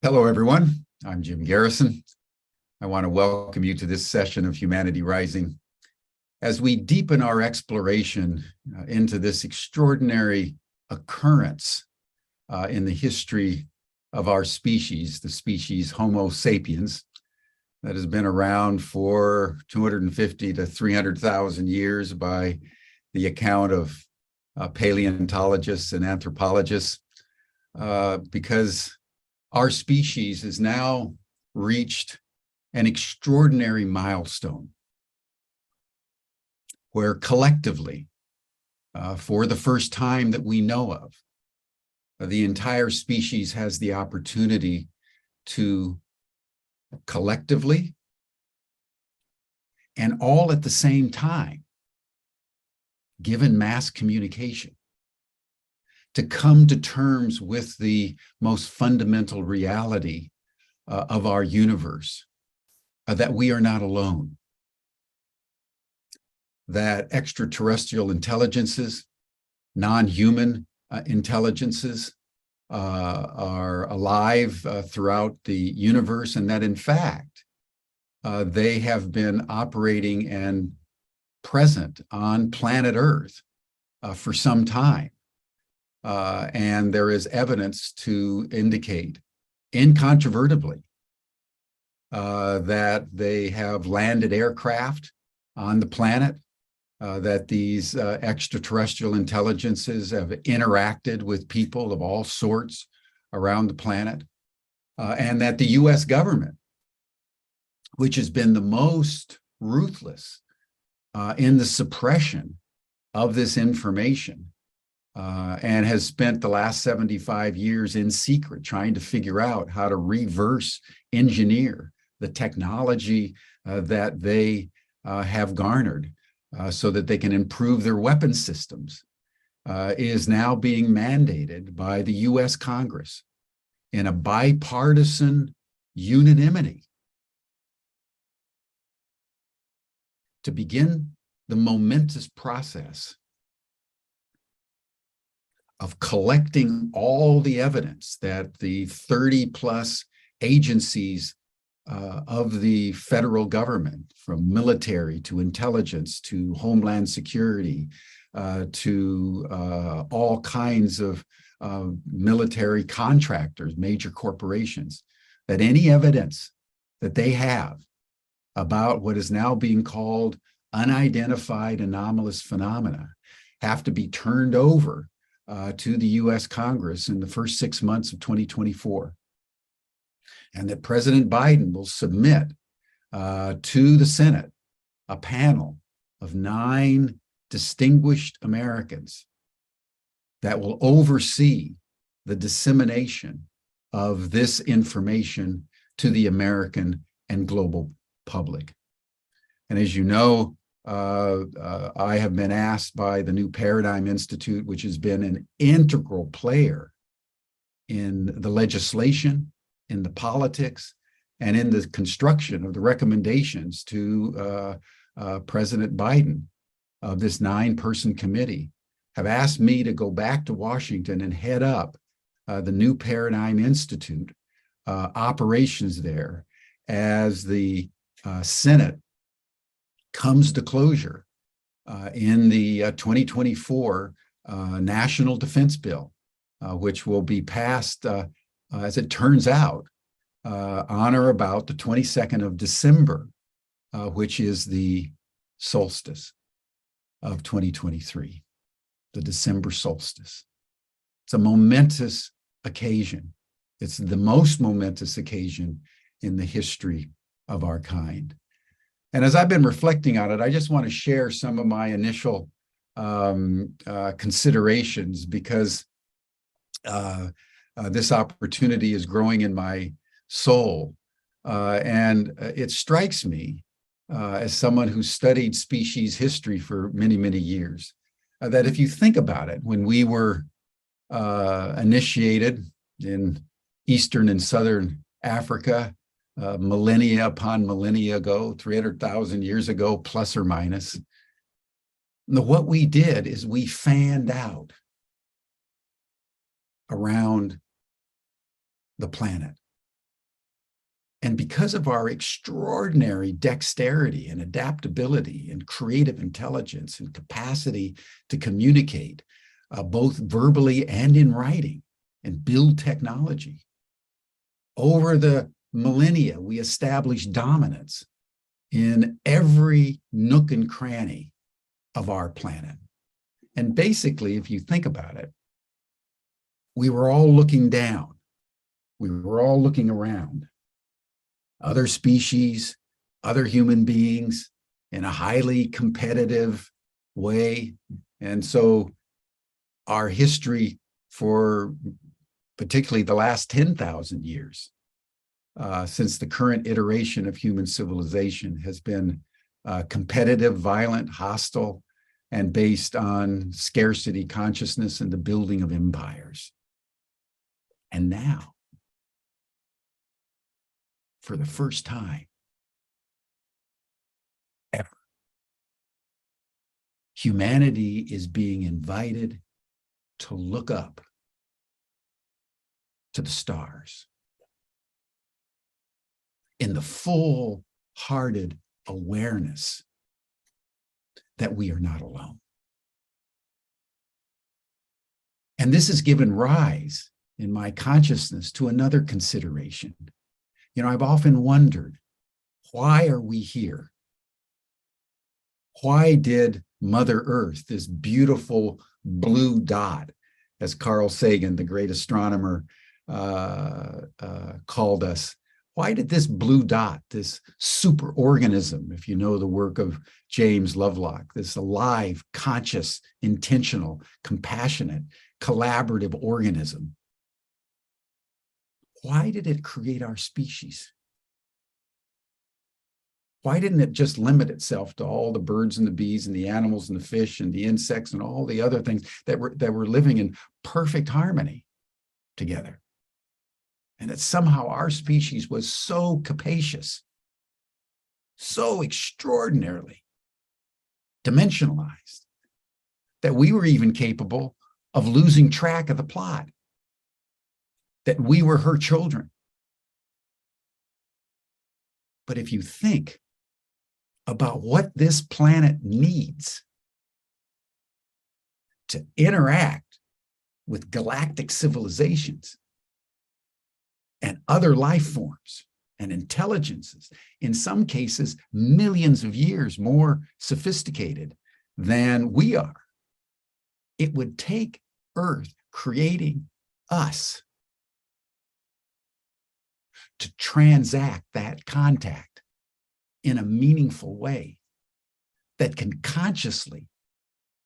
Hello, everyone. I'm Jim Garrison. I want to welcome you to this session of Humanity Rising as we deepen our exploration into this extraordinary occurrence in the history of our species, the species Homo sapiens, that has been around for 250 to 300,000 years by the account of paleontologists and anthropologists, because our species has now reached an extraordinary milestone where collectively, for the first time that we know of, the entire species has the opportunity to collectively and all at the same time, given mass communication, to come to terms with the most fundamental reality of our universe, that we are not alone, that extraterrestrial intelligences, non-human intelligences are alive throughout the universe, and that in fact, they have been operating and present on planet Earth for some time. And there is evidence to indicate incontrovertibly that they have landed aircraft on the planet, that these extraterrestrial intelligences have interacted with people of all sorts around the planet, and that the US government, which has been the most ruthless in the suppression of this information, and has spent the last 75 years in secret trying to figure out how to reverse engineer the technology that they have garnered so that they can improve their weapon systems, is now being mandated by the US Congress in a bipartisan unanimity to begin the momentous process of collecting all the evidence that the 30 plus agencies of the federal government, from military to intelligence to homeland security to all kinds of military contractors, major corporations, that any evidence that they have about what is now being called unidentified anomalous phenomena have to be turned over to the US Congress in the first 6 months of 2024. And that President Biden will submit to the Senate a panel of 9 distinguished Americans that will oversee the dissemination of this information to the American and global public. And as you know, I have been asked by the New Paradigm Institute, which has been an integral player in the legislation, in the politics, and in the construction of the recommendations to President Biden of this 9-person committee, have asked me to go back to Washington and head up the New Paradigm Institute operations there as the Senate comes to closure in the 2024 National Defense Bill, which will be passed, as it turns out, on or about the 22nd of December, which is the solstice of 2023, the December solstice. It's a momentous occasion. It's the most momentous occasion in the history of our kind. And as I've been reflecting on it, I just want to share some of my initial considerations, because this opportunity is growing in my soul. And it strikes me, as someone who studied species history for many, many years, that if you think about it, when we were initiated in Eastern and Southern Africa, millennia upon millennia ago, 300,000 years ago, plus or minus, what we did is we fanned out around the planet. And because of our extraordinary dexterity and adaptability and creative intelligence and capacity to communicate, both verbally and in writing, and build technology, over the millennia, we established dominance in every nook and cranny of our planet. And basically, if you think about it, we were all looking down. We were all looking around. Other species, other human beings in a highly competitive way. And so our history for particularly the last 10,000 years, since the current iteration of human civilization, has been competitive, violent, hostile, and based on scarcity consciousness and the building of empires. And now, for the first time ever, humanity is being invited to look up to the stars in the full-hearted awareness that we are not alone. And this has given rise in my consciousness to another consideration. You know, I've often wondered, why are we here? Why did Mother Earth, this beautiful blue dot, as Carl Sagan, the great astronomer, called us, why did this blue dot, this superorganism, if you know the work of James Lovelock, this alive, conscious, intentional, compassionate, collaborative organism, why did it create our species? Why didn't it just limit itself to all the birds and the bees and the animals and the fish and the insects and all the other things that were living in perfect harmony together? And that somehow our species was so capacious, so extraordinarily dimensionalized, that we were even capable of losing track of the plot, that we were her children. But if you think about what this planet needs to interact with galactic civilizations and other life forms and intelligences, in some cases, millions of years more sophisticated than we are, it would take Earth creating us to transact that contact in a meaningful way that can consciously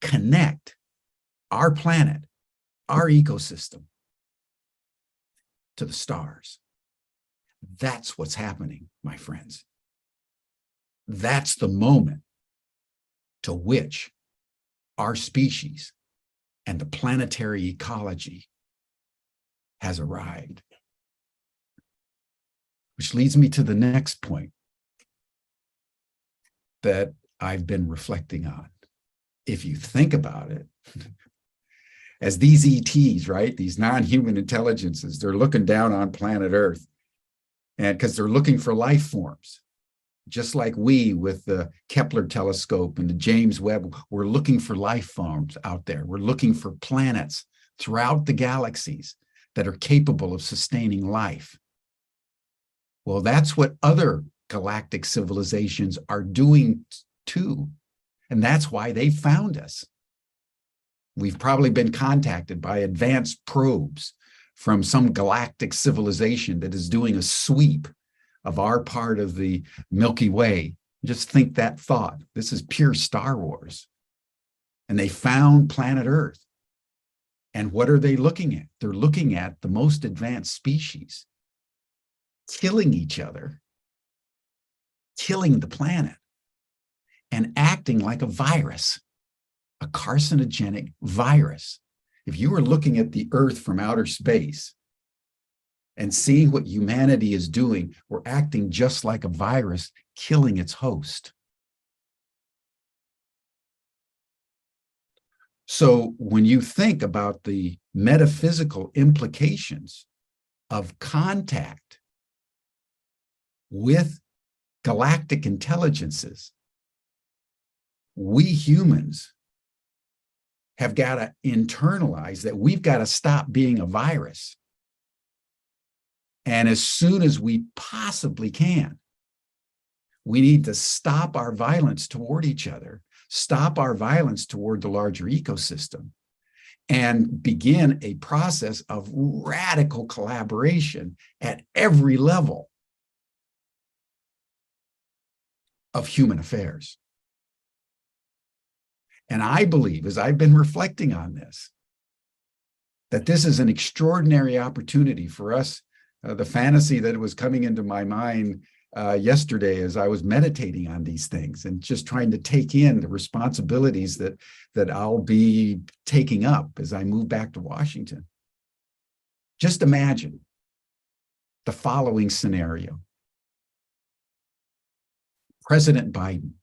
connect our planet, our ecosystem, to the stars. That's what's happening, my friends. That's the moment to which our species and the planetary ecology has arrived. Which leads me to the next point that I've been reflecting on. If you think about it, as these ETs, right, these non-human intelligences, they're looking down on planet Earth, and because they're looking for life forms, just like we with the Kepler telescope and the James Webb, we're looking for life forms out there. We're looking for planets throughout the galaxies that are capable of sustaining life. Well, that's what other galactic civilizations are doing too. And that's why they found us. We've probably been contacted by advanced probes from some galactic civilization that is doing a sweep of our part of the Milky Way. Just think that thought. This is pure Star Wars. And they found planet Earth. And what are they looking at? They're looking at the most advanced species killing each other, killing the planet, and acting like a virus, a carcinogenic virus. If you were looking at the Earth from outer space and seeing what humanity is doing, we're acting just like a virus, killing its host. So when you think about the metaphysical implications of contact with galactic intelligences, we humans have got to internalize that we've got to stop being a virus. And as soon as we possibly can, we need to stop our violence toward each other, stop our violence toward the larger ecosystem, and begin a process of radical collaboration at every level of human affairs. And I believe, as I've been reflecting on this, that this is an extraordinary opportunity for us. The fantasy that was coming into my mind yesterday as I was meditating on these things and just trying to take in the responsibilities that I'll be taking up as I move back to Washington. Just imagine the following scenario. President Biden,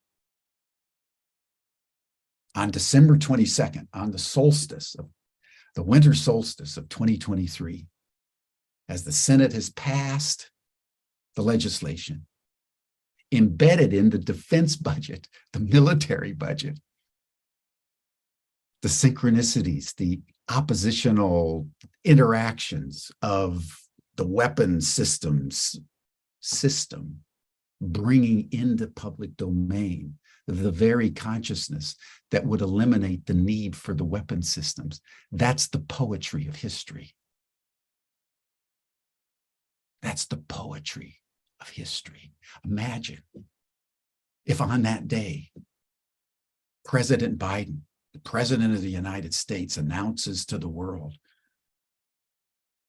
on December 22nd, on the winter solstice of 2023, as the Senate has passed the legislation embedded in the defense budget, the military budget, the synchronicities, the oppositional interactions of the weapons system bringing into public domain the very consciousness that would eliminate the need for the weapon systems. That's the poetry of history. That's the poetry of history. Imagine if on that day, President Biden, the President of the United States, announces to the world,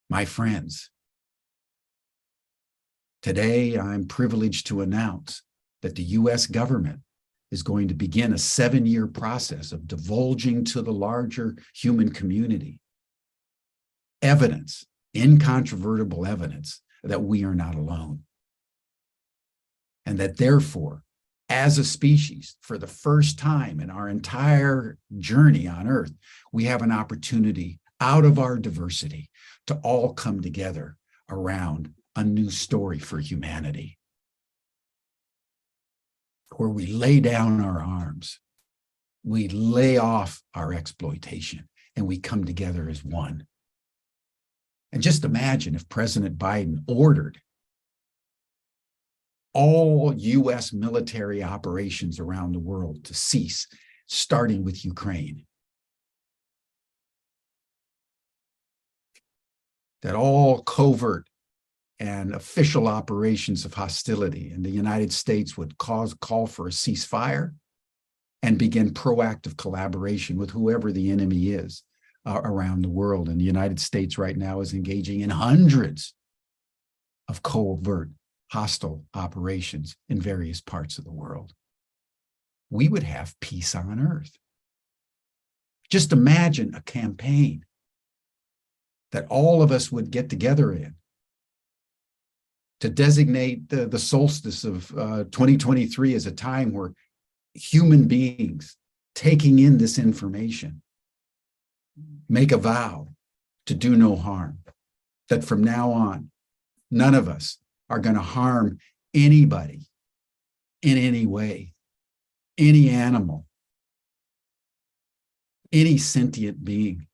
my friends, today I'm privileged to announce that the US government is going to begin a 7-year process of divulging to the larger human community evidence, incontrovertible evidence, that we are not alone. And that therefore, as a species, for the first time in our entire journey on Earth, we have an opportunity out of our diversity to all come together around a new story for humanity, where we lay down our arms, we lay off our exploitation, and we come together as one. And just imagine if President Biden ordered all US military operations around the world to cease, starting with Ukraine. That all covert and official operations of hostility in the United States would call for a ceasefire and begin proactive collaboration with whoever the enemy is around the world. And the United States right now is engaging in hundreds of covert hostile operations in various parts of the world. We would have peace on Earth. Just imagine a campaign that all of us would get together in to designate the solstice of 2023 as a time where human beings taking in this information make a vow to do no harm, that from now on, none of us are going to harm anybody in any way, any animal, any sentient being.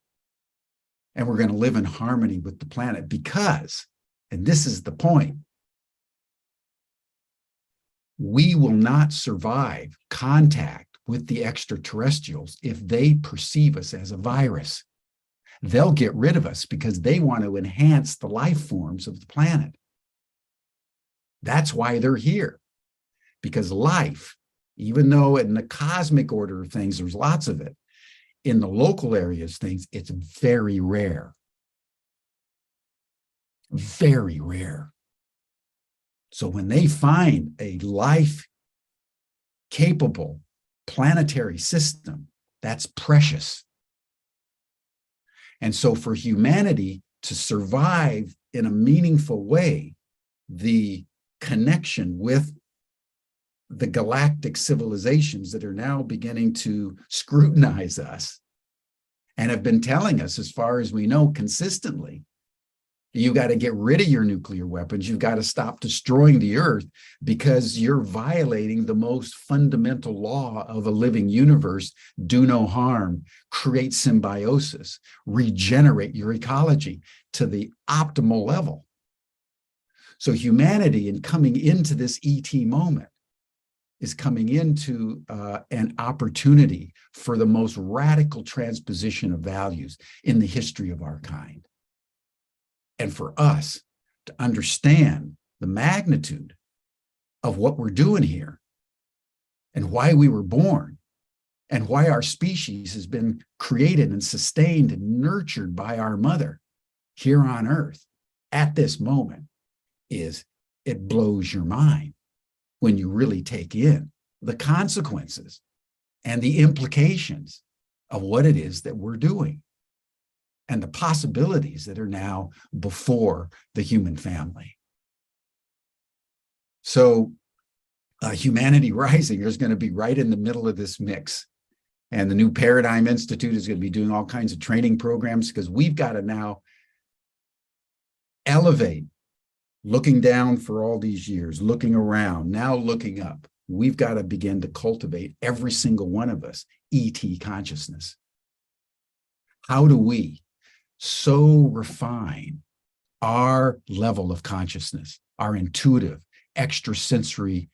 And we're going to live in harmony with the planet because, and this is the point, we will not survive contact with the extraterrestrials if they perceive us as a virus. They'll get rid of us because they want to enhance the life forms of the planet. That's why they're here. Because life, even though in the cosmic order of things, there's lots of it, in the local areas things, it's very rare. Very rare. So when they find a life-capable planetary system, that's precious. And so for humanity to survive in a meaningful way, the connection with the galactic civilizations that are now beginning to scrutinize us and have been telling us, as far as we know, consistently, You got to get rid of your nuclear weapons. You've got to stop destroying the earth because you're violating the most fundamental law of a living universe. Do no harm, create symbiosis, regenerate your ecology to the optimal level. So humanity, in coming into this ET moment, is coming into an opportunity for the most radical transposition of values in the history of our kind. And for us to understand the magnitude of what we're doing here and why we were born and why our species has been created and sustained and nurtured by our mother here on Earth at this moment, is it blows your mind when you really take in the consequences and the implications of what it is that we're doing and the possibilities that are now before the human family. So Humanity Rising is going to be right in the middle of this mix. And the New Paradigm Institute is going to be doing all kinds of training programs because we've got to now elevate, looking down for all these years, looking around, now looking up. We've got to begin to cultivate, every single one of us, ET consciousness. How do we so refine our level of consciousness, our intuitive, extrasensory,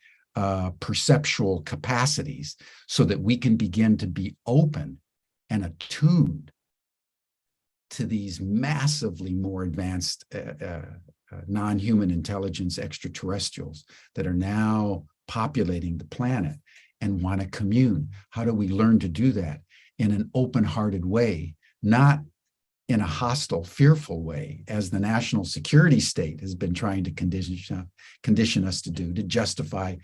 perceptual capacities, so that we can begin to be open and attuned to these massively more advanced non-human intelligence extraterrestrials that are now populating the planet and want to commune? How do we learn to do that in an open-hearted way, not in a hostile, fearful way, as the national security state has been trying to condition us to do, to justify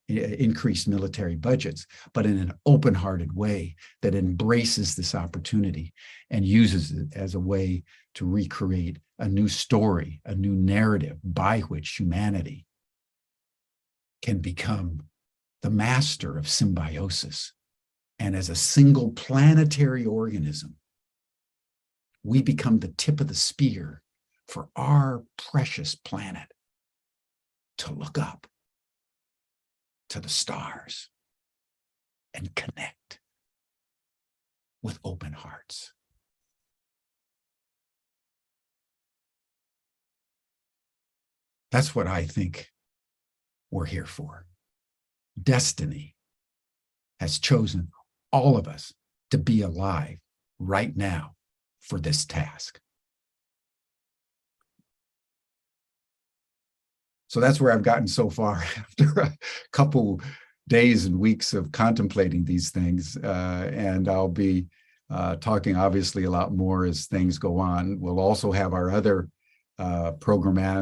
increased military budgets, but in an open-hearted way that embraces this opportunity and uses it as a way to recreate a new story, a new narrative by which humanity can become the master of symbiosis. And as a single planetary organism, we become the tip of the spear for our precious planet to look up to the stars and connect with open hearts. That's what I think we're here for. Destiny has chosen all of us to be alive right now for this task. So that's where I've gotten so far after a couple days and weeks of contemplating these things. And I'll be talking obviously a lot more as things go on. We'll also have our other programmatic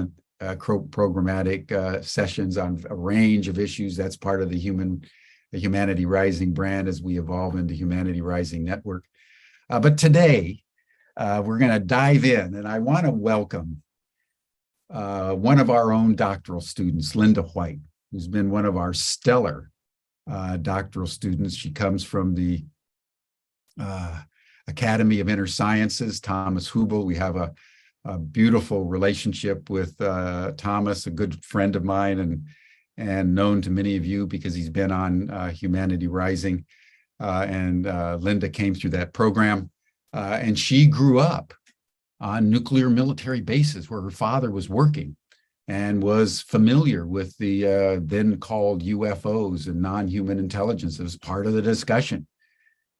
sessions on a range of issues. That's part of the Humanity Rising brand as we evolve into Humanity Rising Network. But today, we're going to dive in, and I want to welcome one of our own doctoral students, Linda White, who's been one of our stellar doctoral students. She comes from the Academy of Inner Sciences, Thomas Hubel. We have a beautiful relationship with Thomas, a good friend of mine and known to many of you because he's been on Humanity Rising. And Linda came through that program. And she grew up on nuclear military bases where her father was working and was familiar with the then called UFOs and non-human intelligence. It was part of the discussion,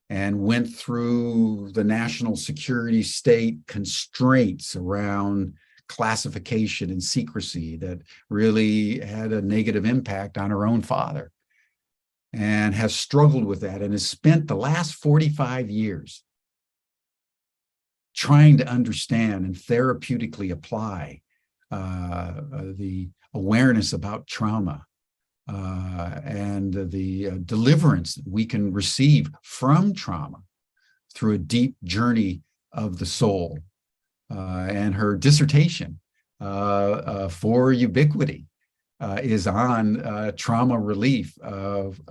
and went through the national security state constraints around classification and secrecy that really had a negative impact on her own father, and has struggled with that and has spent the last 45 years trying to understand and therapeutically apply the awareness about trauma and the deliverance that we can receive from trauma through a deep journey of the soul. And her dissertation for Ubiquity is on trauma relief of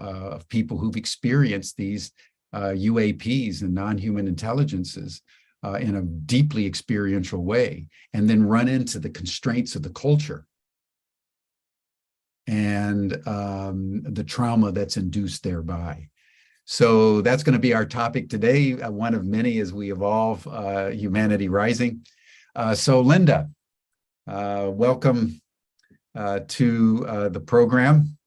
people who've experienced these UAPs and non-human intelligences in a deeply experiential way, and then run into the constraints of the culture and the trauma that's induced thereby. So that's going to be our topic today, one of many as we evolve Humanity Rising. So Linda, welcome to the program.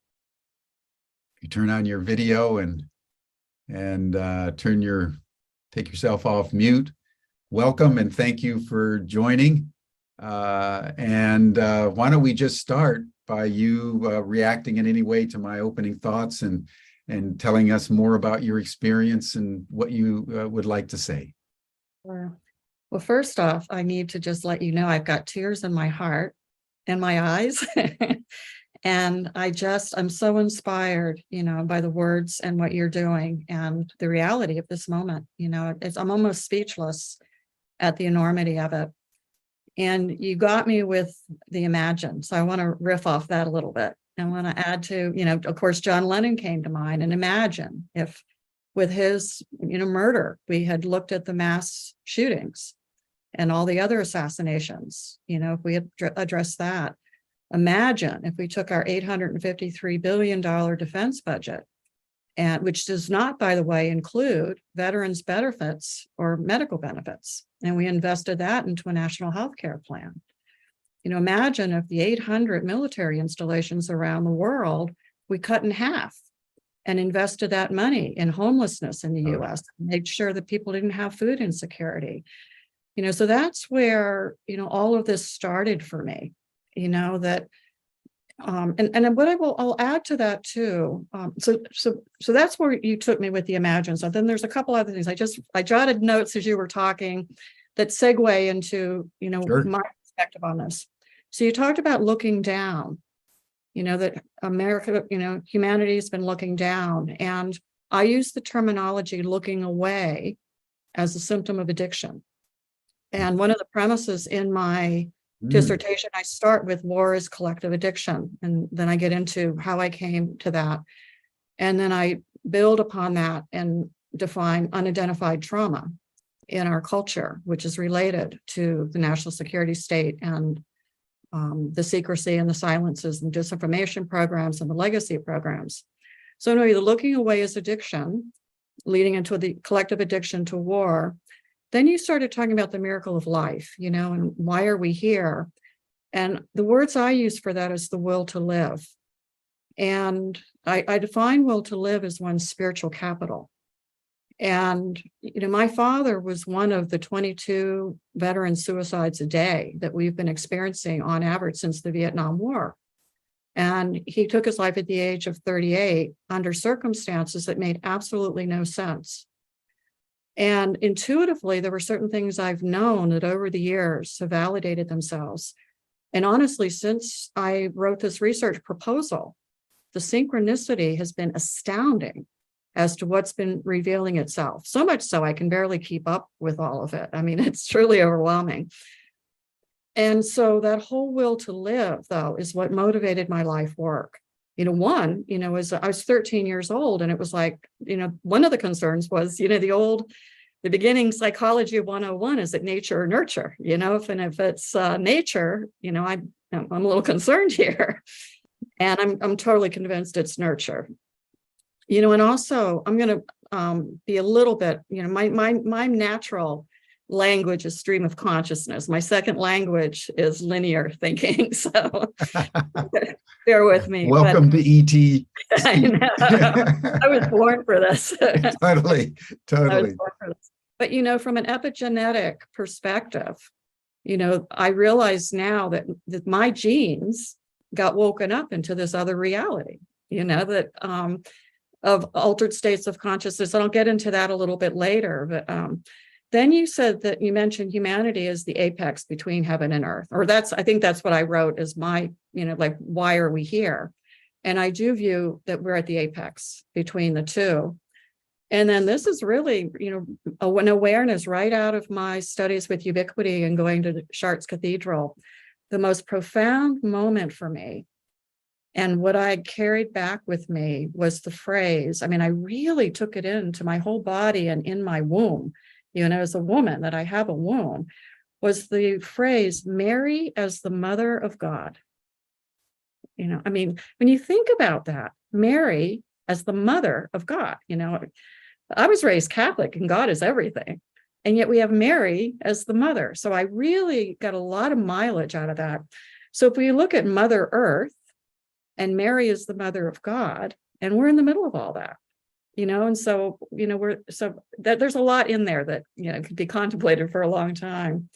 You turn on your video and take yourself off mute. Welcome and thank you for joining. Why don't we just start by you reacting in any way to my opening thoughts and telling us more about your experience and what you would like to say. Sure. Well, first off, I need to just let you know I've got tears in my heart and my eyes. And I'm so inspired, by the words and what you're doing and the reality of this moment. I'm almost speechless at the enormity of it. And you got me with the imagine. So I want to riff off that a little bit. I want to add to, of course, John Lennon came to mind, and imagine if with his, murder, we had looked at the mass shootings and all the other assassinations, if we had addressed that. Imagine if we took our $853 billion defense budget, and which does not, by the way, include veterans' benefits or medical benefits, and we invested that into a national health care plan. Imagine if the 800 military installations around the world, we cut in half and invested that money in homelessness in the U.S., made sure that people didn't have food insecurity. So that's where, all of this started for me, that, and what I'll add to that too. So that's where you took me with the imagine. So then there's a couple other things. I jotted notes as you were talking that segue into, Sure. my perspective on this. So you talked about looking down, that America, humanity has been looking down. And I use the terminology looking away as a symptom of addiction. And one of the premises in my dissertation, I start with war is collective addiction. And then I get into how I came to that. And then I build upon that and define unidentified trauma in our culture, which is related to the national security state and the secrecy and the silences and disinformation programs and the legacy programs. So anyway, the looking away is addiction, leading into the collective addiction to war. Then you started talking about the miracle of life, and why are we here? And the words I use for that is the will to live. And I define will to live as one's spiritual capital. And, my father was one of the 22 veteran suicides a day that we've been experiencing on average since the Vietnam War. And he took his life at the age of 38 under circumstances that made absolutely no sense. And intuitively, there were certain things I've known that over the years have validated themselves. And honestly, since I wrote this research proposal, the synchronicity has been astounding as to what's been revealing itself. So much so I can barely keep up with all of it. I mean, it's truly overwhelming. And so that whole will to live, though, is what motivated my life work. As I was 13 years old, and it was like, one of the concerns was, the beginning psychology of 101, is it nature or nurture? If it's nature, I'm a little concerned here. And I'm totally convinced it's nurture. And also I'm going to be a little bit, my natural language is stream of consciousness. My second language is linear thinking. So bear with me. Welcome to ET. I know. I was born for this. Totally. I was born for this. But, from an epigenetic perspective, I realize now that my genes got woken up into this other reality, that of altered states of consciousness. And I'll get into that a little bit later. But then you said that you mentioned humanity as the apex between heaven and earth, or I think that's what I wrote as my, why are we here? And I do view that we're at the apex between the two. And then this is really, an awareness right out of my studies with ubiquity and going to Chartres Cathedral. The most profound moment for me, and what I carried back with me, was the phrase. I mean, I really took it into my whole body and in my womb. as a woman, that I have a womb, was the phrase, Mary as the mother of God. I mean, when you think about that, Mary as the mother of God, I was raised Catholic and God is everything. And yet we have Mary as the mother. So I really got a lot of mileage out of that. So if we look at Mother Earth and Mary is the mother of God, and we're in the middle of all that, and so, there's a lot in there that, could be contemplated for a long time.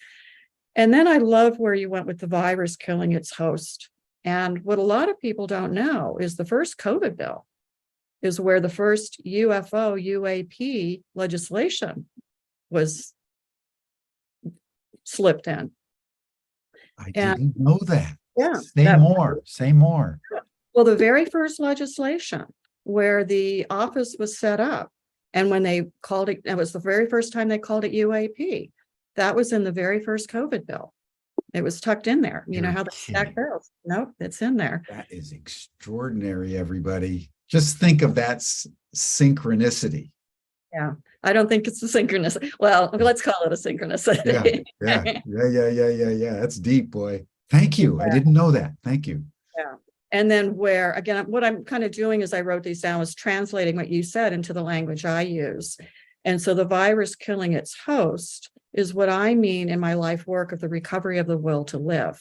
And then I love where you went with the virus killing its host. And what a lot of people don't know is the first COVID bill is where the first UFO, UAP legislation was slipped in. I didn't know that. Yeah. Say more. Well, the very first legislation where the office was set up, and when they called it, it was the very first time they called it UAP. That was in the very first COVID bill. It was tucked in there. You know how the stack barrels? Nope, it's in there. That is extraordinary, everybody. Just think of that synchronicity. Yeah, I don't think it's a synchronicity. Well, let's call it a synchronicity. Yeah. That's deep, boy. Thank you. I didn't know that. Thank you. Yeah. And then again, what I'm kind of doing is I wrote these down, is translating what you said into the language I use. And so the virus killing its host is what I mean in my life work of the recovery of the will to live.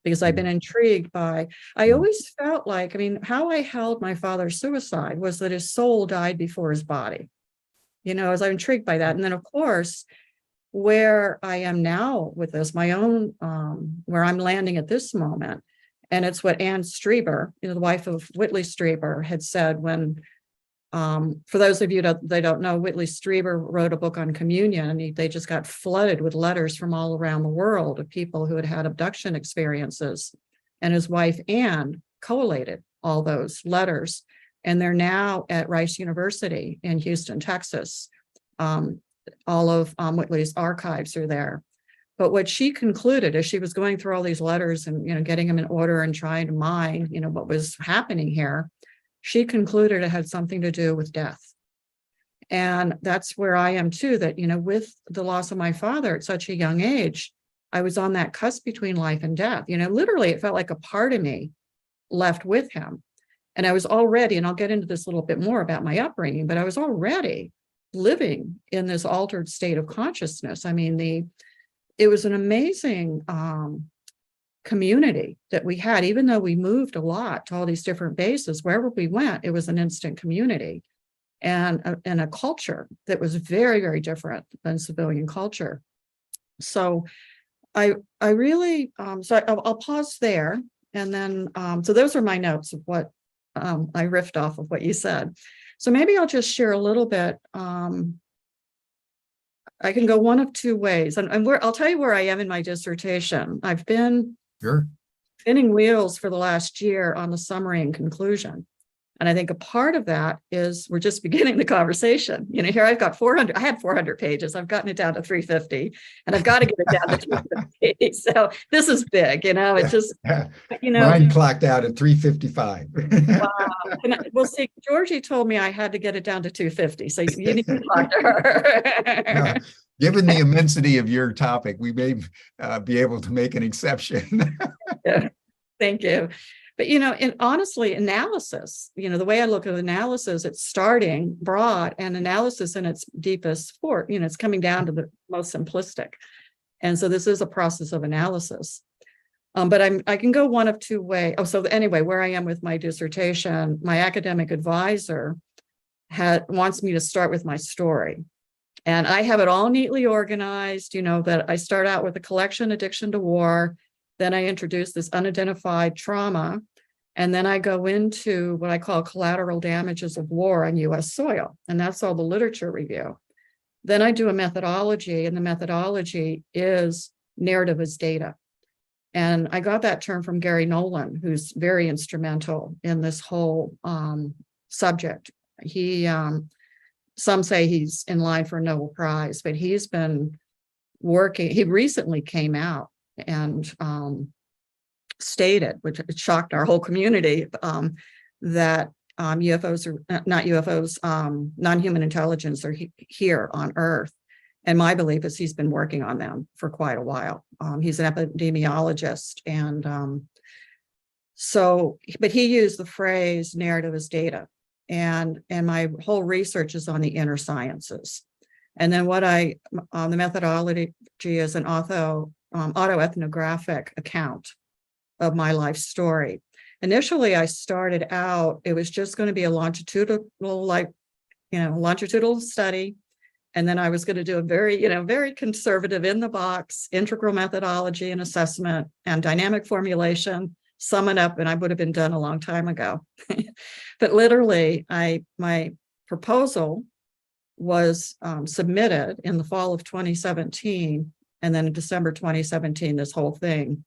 Because I've been intrigued by, I always felt like, how I held my father's suicide was that his soul died before his body. As I'm intrigued by that. And then, of course, where I am now with this, my own, where I'm landing at this moment, and it's what Anne Strieber, the wife of Whitley Strieber, had said when, for those of you that don't know, Whitley Strieber wrote a book on communion, and they just got flooded with letters from all around the world of people who had had abduction experiences. And his wife, Anne, collated all those letters. And they're now at Rice University in Houston, Texas. All of Whitley's archives are there. But what she concluded as she was going through all these letters and, getting them in order and trying to mine, what was happening here, she concluded it had something to do with death. And that's where I am too, that, with the loss of my father at such a young age, I was on that cusp between life and death. Literally, it felt like a part of me left with him. And I was already, and I'll get into this a little bit more about my upbringing, but I was already living in this altered state of consciousness. It was an amazing community that we had, even though we moved a lot to all these different bases. Wherever we went, it was an instant community and a culture that was very, very different than civilian culture. So I really, I'll pause there. And then, so those are my notes of what I riffed off of what you said. So maybe I'll just share a little bit. I can go one of two ways, and I'll tell you where I am in my dissertation. I've been spinning wheels for the last year on the summary and conclusion. And I think a part of that is we're just beginning the conversation. Here I've got 400, I had 400 pages. I've gotten it down to 350, and I've got to get it down to 250. So this is big, it's just, Mine clocked out at 355. Wow. Well, see, Georgie told me I had to get it down to 250. So you need to talk to her. Given the immensity of your topic, we may be able to make an exception. Yeah. Thank you. But, and honestly, analysis, the way I look at analysis, it's starting broad, and analysis in its deepest form, it's coming down to the most simplistic. And so this is a process of analysis. But I can go one of two ways. So anyway, where I am with my dissertation, my academic advisor wants me to start with my story. And I have it all neatly organized, that I start out with a collection, addiction to war. Then I introduce this unidentified trauma, and then I go into what I call collateral damages of war on U.S. soil, and that's all the literature review. Then I do a methodology, and the methodology is narrative as data. And I got that term from Gary Nolan, who's very instrumental in this whole subject. He, some say he's in line for a Nobel Prize, but he's been working, he recently came out and stated, which shocked our whole community, that UFOs are not UFOs, non-human intelligence are here on Earth. And my belief is he's been working on them for quite a while. He's an epidemiologist. And but he used the phrase narrative as data. And my whole research is on the inner sciences. And then the methodology is an autoethnographic account of my life story. Initially, I started out, it was just going to be a longitudinal study. And then I was going to do a very conservative in the box integral methodology and assessment and dynamic formulation, sum it up, and I would have been done a long time ago. But literally, my proposal was submitted in the fall of 2017. And then in December 2017, this whole thing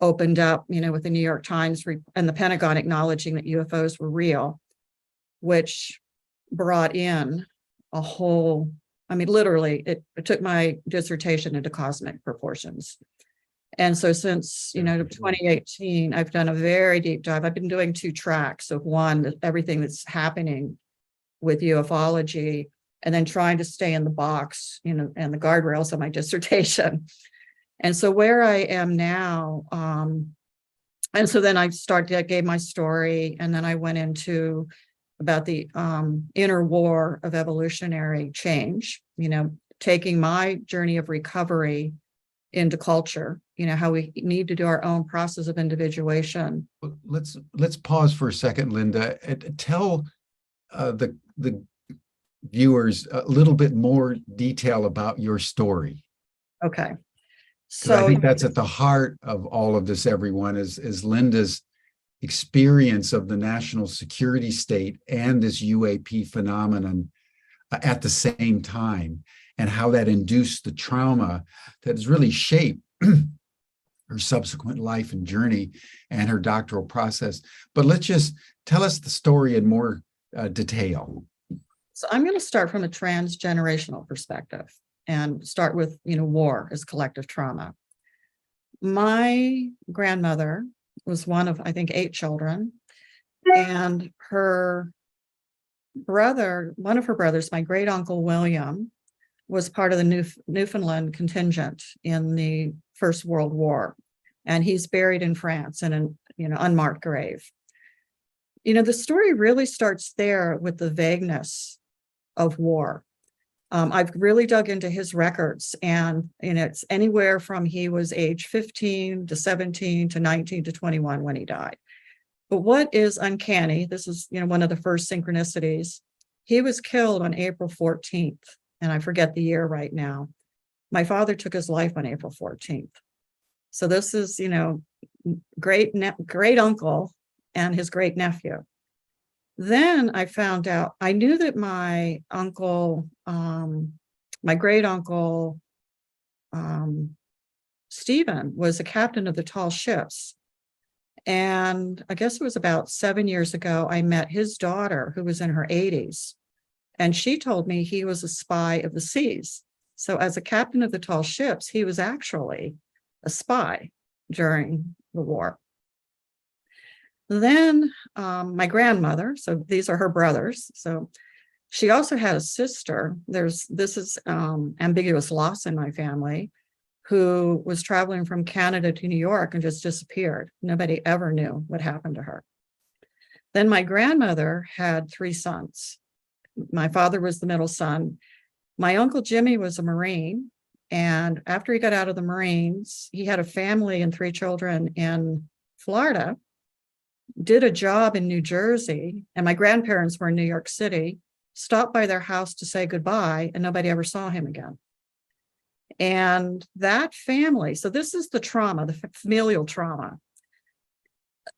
opened up, with the New York Times and the Pentagon acknowledging that UFOs were real, which brought in a whole, literally, it took my dissertation into cosmic proportions. And so since, 2018, I've done a very deep dive. I've been doing 2 tracks of one, everything that's happening with ufology, and then trying to stay in the box, and the guardrails of my dissertation. And so where I am now, and so then I gave my story, and then I went into about the inner war of evolutionary change, taking my journey of recovery into culture, how we need to do our own process of individuation. Let's pause for a second, Linda. Tell the viewers a little bit more detail about your story. Okay. So I think that's at the heart of all of this, everyone, is Linda's experience of the national security state and this UAP phenomenon at the same time, and how that induced the trauma that has really shaped her subsequent life and journey and her doctoral process. But let's just tell us the story in more detail. So I'm going to start from a transgenerational perspective and start with, war as collective trauma. My grandmother was one of, I think, 8 children, and one of her brothers, my great uncle William, was part of the Newfoundland contingent in the First World War, and he's buried in France in an unmarked grave. The story really starts there with the vagueness of war. I've really dug into his records, and it's anywhere from he was age 15 to 17 to 19 to 21 when he died. But what is uncanny, this is one of the first synchronicities, he was killed on April 14th, and I forget the year right now. My father took his life on April 14th. So this is, great uncle and his great nephew. Then I found out, I knew that my uncle, my great uncle, Stephen, was a captain of the tall ships. And I guess it was about 7 years ago, I met his daughter, who was in her 80s. And she told me he was a spy of the seas. So as a captain of the tall ships, he was actually a spy during the war. Then my grandmother, so these are her brothers. So she also had a sister. This is ambiguous loss in my family, who was traveling from Canada to New York and just disappeared. Nobody ever knew what happened to her. Then my grandmother had 3 sons. My father was the middle son. My uncle Jimmy was a Marine. And after he got out of the Marines, he had a family and 3 children in Florida, did a job in New Jersey, and my grandparents were in New York City, stopped by their house to say goodbye, and nobody ever saw him again. And that family, so this is the trauma, the familial trauma.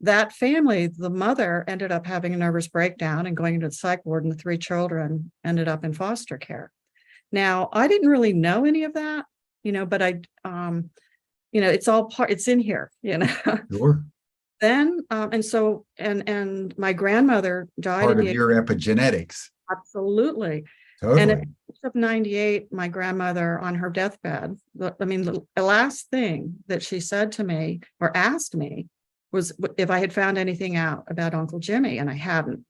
That family, the mother ended up having a nervous breakdown and going into the psych ward, and the 3 children ended up in foster care. Now, I didn't really know any of that, but it's all it's in here, Sure. Then, and my grandmother died. Part of your epigenetics. Absolutely. Totally. And at the age of 98, my grandmother on her deathbed, the last thing that she said to me or asked me was if I had found anything out about Uncle Jimmy, and I hadn't.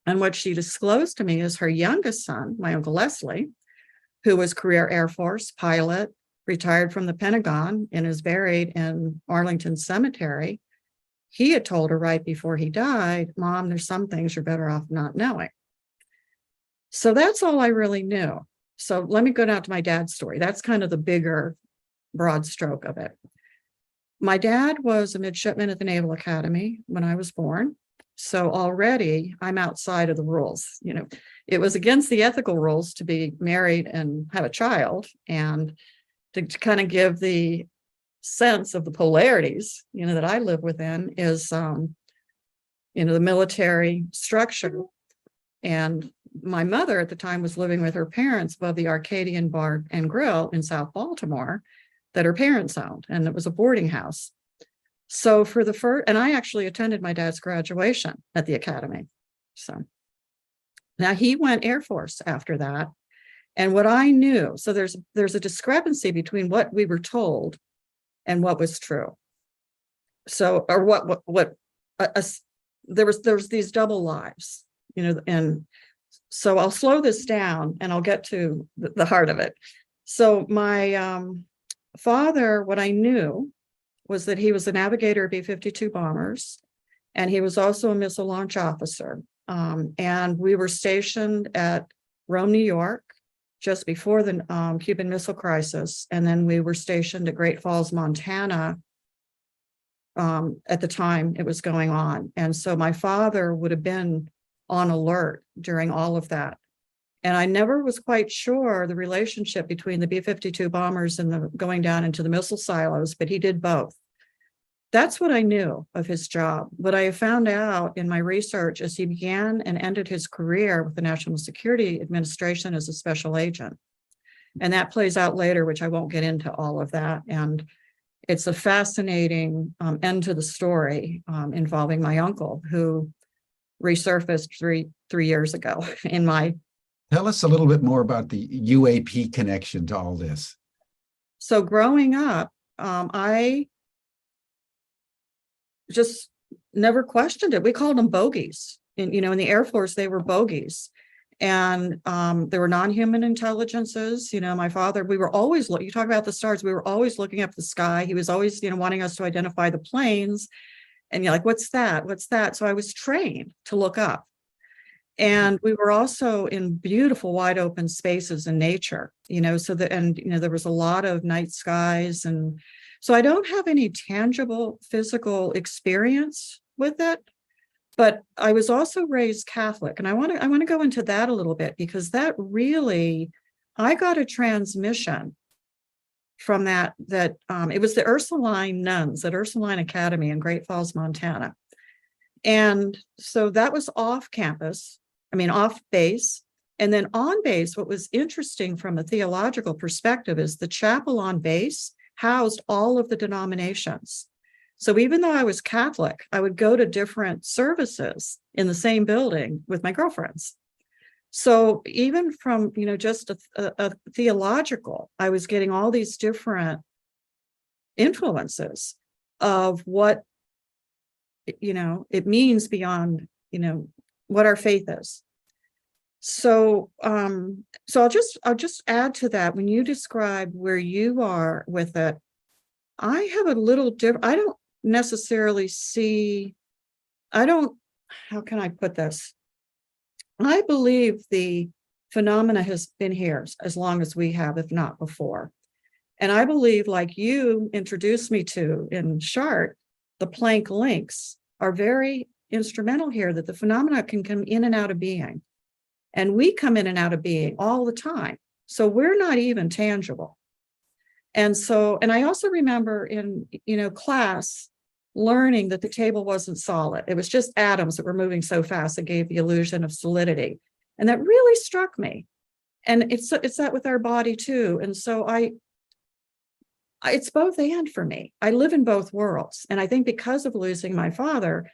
And what she disclosed to me is her youngest son, my Uncle Leslie, who was career Air Force pilot, retired from the Pentagon, and is buried in Arlington Cemetery. He had told her right before he died, Mom, there's some things you're better off not knowing. So that's all I really knew. So let me go down to my dad's story. That's kind of the bigger, broad stroke of it. My dad was a midshipman at the Naval Academy when I was born. So already I'm outside of the rules. You know, it was against the ethical rules to be married and have a child, and to kind of give the sense of the polarities, you know, that I live within is, you know, the military structure. And my mother at the time was living with her parents above the Arcadian Bar and Grill in South Baltimore that her parents owned, and it was a boarding house. So for the first, and I actually attended my dad's graduation at the academy. So now he went Air Force after that. And what I knew, so there's a discrepancy between what we were told and what was true. So, or there was these double lives, you know, and so I'll slow this down and I'll get to the heart of it. So my father, what I knew was that he was a navigator of B-52 bombers, and he was also a missile launch officer. And we were stationed at Rome, New York, just before the Cuban Missile Crisis. And then we were stationed at Great Falls, Montana, at the time it was going on. And so my father would have been on alert during all of that. And I never was quite sure the relationship between the B-52 bombers and the going down into the missile silos, but he did both. That's what I knew of his job. What I have found out in my research is he began and ended his career with the National Security Administration as a special agent. And that plays out later, which I won't get into all of that. And it's a fascinating end to the story involving my uncle, who resurfaced three years ago in my. Tell us a little bit more about the UAP connection to all this. So growing up, I just never questioned it. We called them bogies. In the Air Force, they were bogies. And there were non-human intelligences. You know, my father, we were always you talk about the stars, we were always looking up the sky. He was always, wanting us to identify the planes. And you're like, what's that? What's that? So I was trained to look up. And we were also in beautiful, wide open spaces in nature, there was a lot of night skies. And so I don't have any tangible physical experience with it, but I was also raised Catholic. And I want to go into that a little bit, because that really, I got a transmission from that it was the Ursuline nuns at Ursuline Academy in Great Falls, Montana. And so that was off base. And then on base, what was interesting from a theological perspective is the chapel on base housed all of the denominations. So even though I was Catholic, I would go to different services in the same building with my girlfriends. So even from, just a theological, I was getting all these different influences of what, it means beyond, what our faith is. So, I'll just add to that. When you describe where you are with it, I have a little different. I don't necessarily see. How can I put this? I believe the phenomena has been here as long as we have, if not before. And I believe, like you introduced me to in Chart, the Planck links are very instrumental here, that the phenomena can come in and out of being. And we come in and out of being all the time. So we're not even tangible. And I also remember in, class learning that the table wasn't solid. It was just atoms that were moving so fast that gave the illusion of solidity. And that really struck me. And it's that with our body too. And so it's both and for me. I live in both worlds. And I think because of losing my father,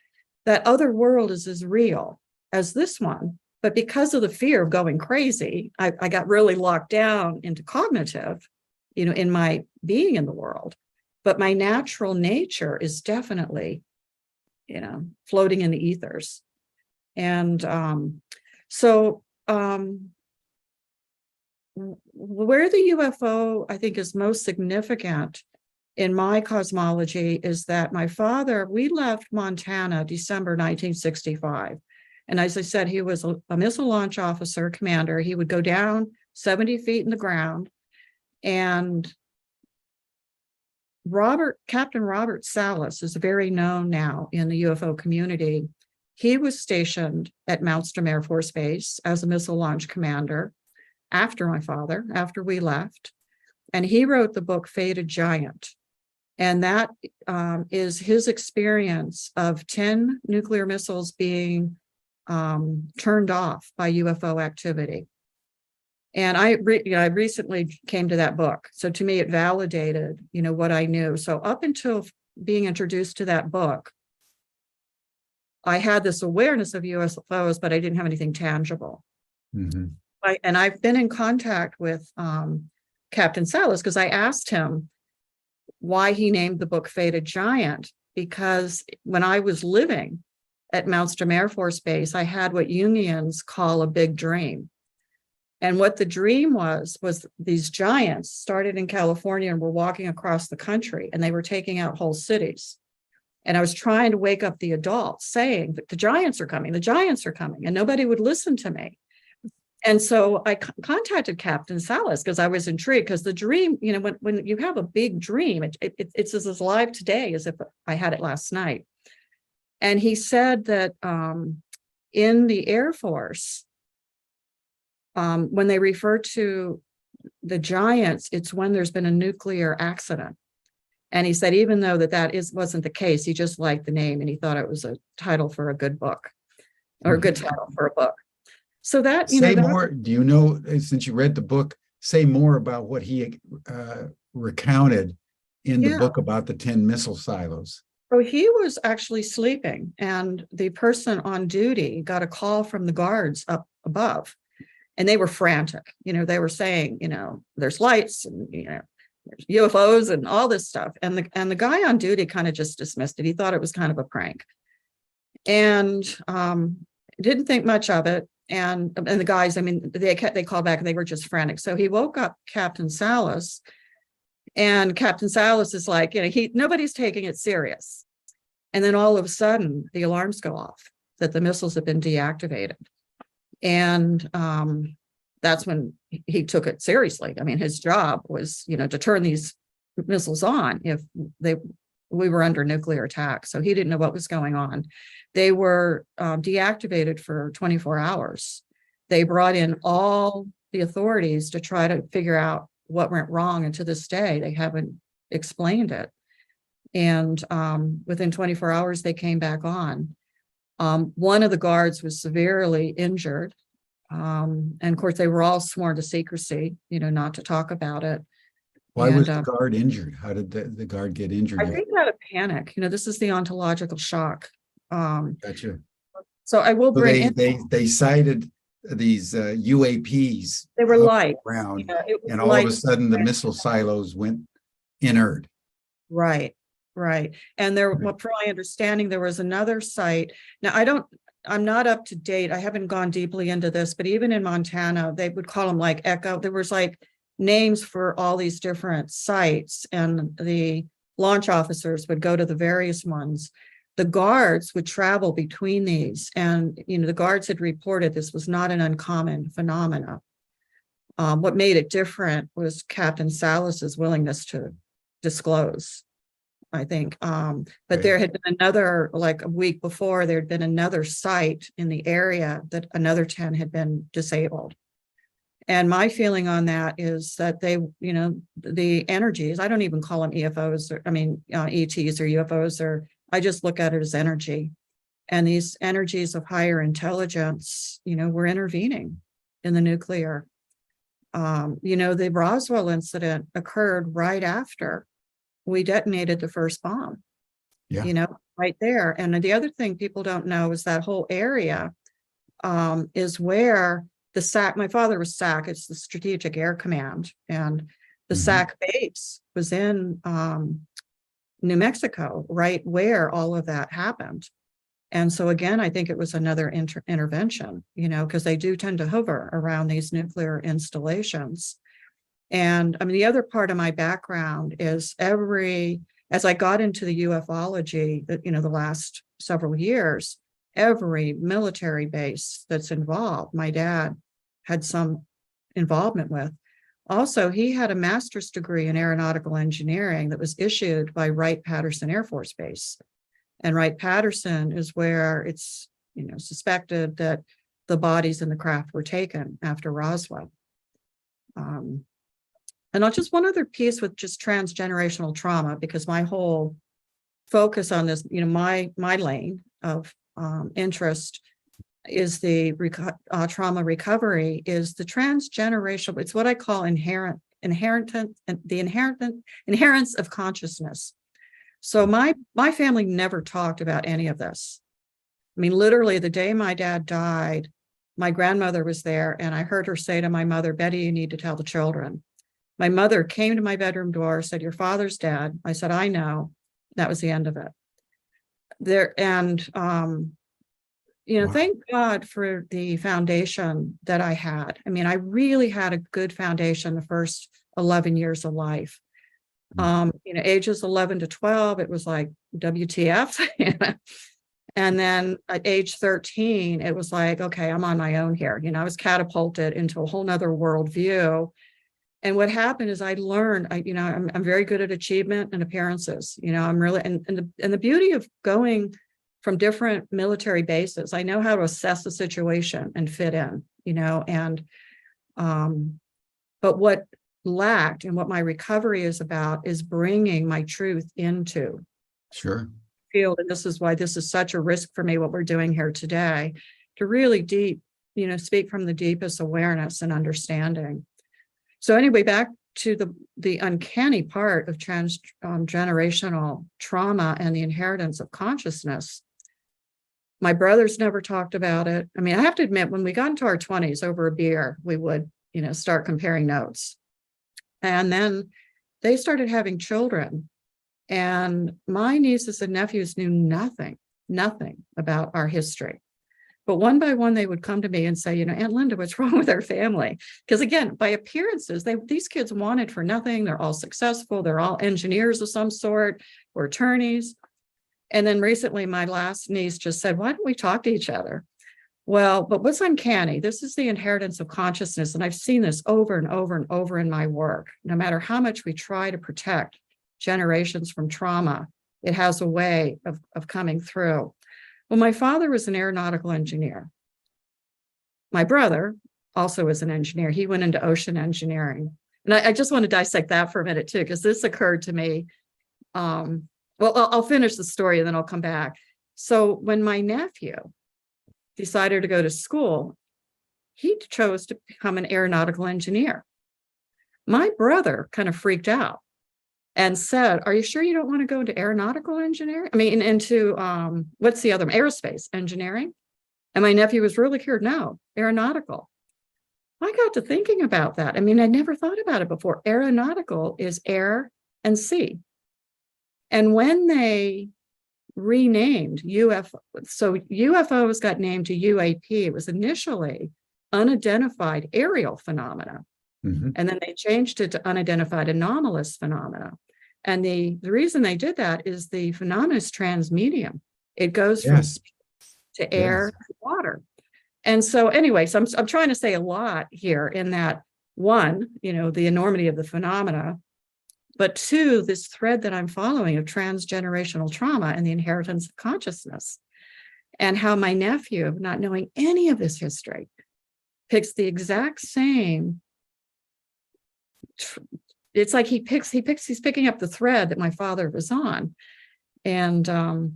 that other world is as real as this one. But because of the fear of going crazy, I got really locked down into cognitive, in my being in the world. But my natural nature is definitely, floating in the ethers. And where the UFO, I think, is most significant in my cosmology is that my father, we left Montana December 1965. And as I said, he was a missile launch officer, commander. He would go down 70 feet in the ground. And Captain Robert Salas is very known now in the UFO community. He was stationed at Malmstrom Air Force Base as a missile launch commander after my father, after we left. And he wrote the book Fated Giant. And that is his experience of 10 nuclear missiles being turned off by UFO activity. And I recently came to that book. So to me, it validated, what I knew. So up until being introduced to that book, I had this awareness of UFOs, but I didn't have anything tangible. Mm-hmm. And I've been in contact with Captain Salas because I asked him why he named the book Fated Giant, because when I was living at Malmstrom Air Force Base, I had what Jungians call a big dream. And what the dream was these giants started in California and were walking across the country, and they were taking out whole cities. And I was trying to wake up the adults saying that the giants are coming, and nobody would listen to me. And so I contacted Captain Salas because I was intrigued, because the dream, when you have a big dream, it's as alive today as if I had it last night. And he said that in the Air Force, when they refer to the giants, it's when there's been a nuclear accident. And he said, even though wasn't the case, he just liked the name and he thought it was a title for a good book, or a good title for a book. So that, say more. Do you know, since you read the book, say more about what he recounted in the book about the 10 missile silos? So he was actually sleeping, and the person on duty got a call from the guards up above, and they were frantic. They were saying, there's lights and, there's UFOs and all this stuff. And the guy on duty kind of just dismissed it. He thought it was kind of a prank and didn't think much of it. And the guys, they called back and they were just frantic. So he woke up Captain Salas, and Captain Salas is like, nobody's taking it serious. And then all of a sudden the alarms go off that the missiles have been deactivated. And that's when he took it seriously. His job was, to turn these missiles on if we were under nuclear attack. So he didn't know what was going on. They were deactivated for 24 hours. They brought in all the authorities to try to figure out what went wrong. And to this day, they haven't explained it. And within 24 hours, they came back on. One of the guards was severely injured. And of course, they were all sworn to secrecy, not to talk about it. Why was the guard injured? How did the guard get injured? I think out of panic. This is the ontological shock. Gotcha. So I will bring they cited these UAPs. They were light around, and all of a sudden the missile silos went inert. Right. And from my understanding, there was another site. Now, I'm not up to date. I haven't gone deeply into this, but even in Montana, they would call them like Echo. There was like names for all these different sites, and the launch officers would go to the various ones. The guards would travel between these, and the guards had reported this was not an uncommon phenomena. What made it different was Captain Salas's willingness to disclose, I think. But right. There had been another, like a week before, there had been another site in the area that another 10 had been disabled. And my feeling on that is that they, the energies, I don't even call them EFOs, ETs or UFOs, or I just look at it as energy. And these energies of higher intelligence, were intervening in the nuclear. The Roswell incident occurred right after we detonated the first bomb, right there. And the other thing people don't know is that whole area is where the SAC, my father was SAC, it's the Strategic Air Command, and the SAC base was in New Mexico, right where all of that happened. And so again, I think it was another intervention, because they do tend to hover around these nuclear installations. And I mean, the other part of my background is as I got into the ufology, the last several years, every military base that's involved, my dad had some involvement with. Also, he had a master's degree in aeronautical engineering that was issued by Wright-Patterson Air Force Base. And Wright-Patterson is where it's, suspected that the bodies in the craft were taken after Roswell. And I'll just one other piece with just transgenerational trauma, because my whole focus on this, my lane of interest is the trauma recovery, is the transgenerational. It's what I call inherence of consciousness. So my family never talked about any of this. I mean, literally the day my dad died, my grandmother was there, and I heard her say to my mother, "Betty, you need to tell the children." My mother came to my bedroom door, said, "Your father's dead." I said, "I know." That was the end of it. Wow. Thank God for the foundation that I had. I mean, I really had a good foundation the first 11 years of life. Ages 11 to 12, it was like WTF. And then at age 13, it was like, okay, I'm on my own here. I was catapulted into a whole nother worldview. And what happened is I learned, I'm very good at achievement and appearances. I'm really, and the beauty of going from different military bases, I know how to assess the situation and fit in, but what lacked and what my recovery is about is bringing my truth into field. And this is why this is such a risk for me, what we're doing here today, to really deep, speak from the deepest awareness and understanding. So anyway, back to the uncanny part of transgenerational trauma and the inheritance of consciousness. My brothers never talked about it. I mean, I have to admit, when we got into our 20s over a beer, we would, start comparing notes. And then they started having children. And my nieces and nephews knew nothing about our history. But one by one, they would come to me and say, "Aunt Linda, what's wrong with our family?" Because again, by appearances, these kids wanted for nothing. They're all successful. They're all engineers of some sort or attorneys. And then recently, my last niece just said, "Why don't we talk to each other?" Well, but what's uncanny, this is the inheritance of consciousness. And I've seen this over and over and over in my work. No matter how much we try to protect generations from trauma, it has a way of coming through. Well, my father was an aeronautical engineer. My brother also was an engineer. He went into ocean engineering. And I just want to dissect that for a minute too, because this occurred to me. Well, I'll finish the story and then I'll come back. So when my nephew decided to go to school, he chose to become an aeronautical engineer. My brother kind of freaked out and said, "Are you sure you don't want to go into aeronautical engineering? I mean, into what's the other, aerospace engineering?" And my nephew was really clear, "No, aeronautical." I got to thinking about that. I mean, I never thought about it before. Aeronautical is air and sea. And when they renamed UFO, so UFOs got named to UAP. It was initially unidentified aerial phenomena. Mm-hmm. And then they changed it to unidentified anomalous phenomena. And the reason they did that is the phenomenon is transmedium. It goes from space to air to water. And so anyway, so I'm trying to say a lot here in that, one, the enormity of the phenomena, but two, this thread that I'm following of transgenerational trauma and the inheritance of consciousness, and how my nephew, not knowing any of this history, picks the exact same. It's like he's picking up the thread that my father was on. And and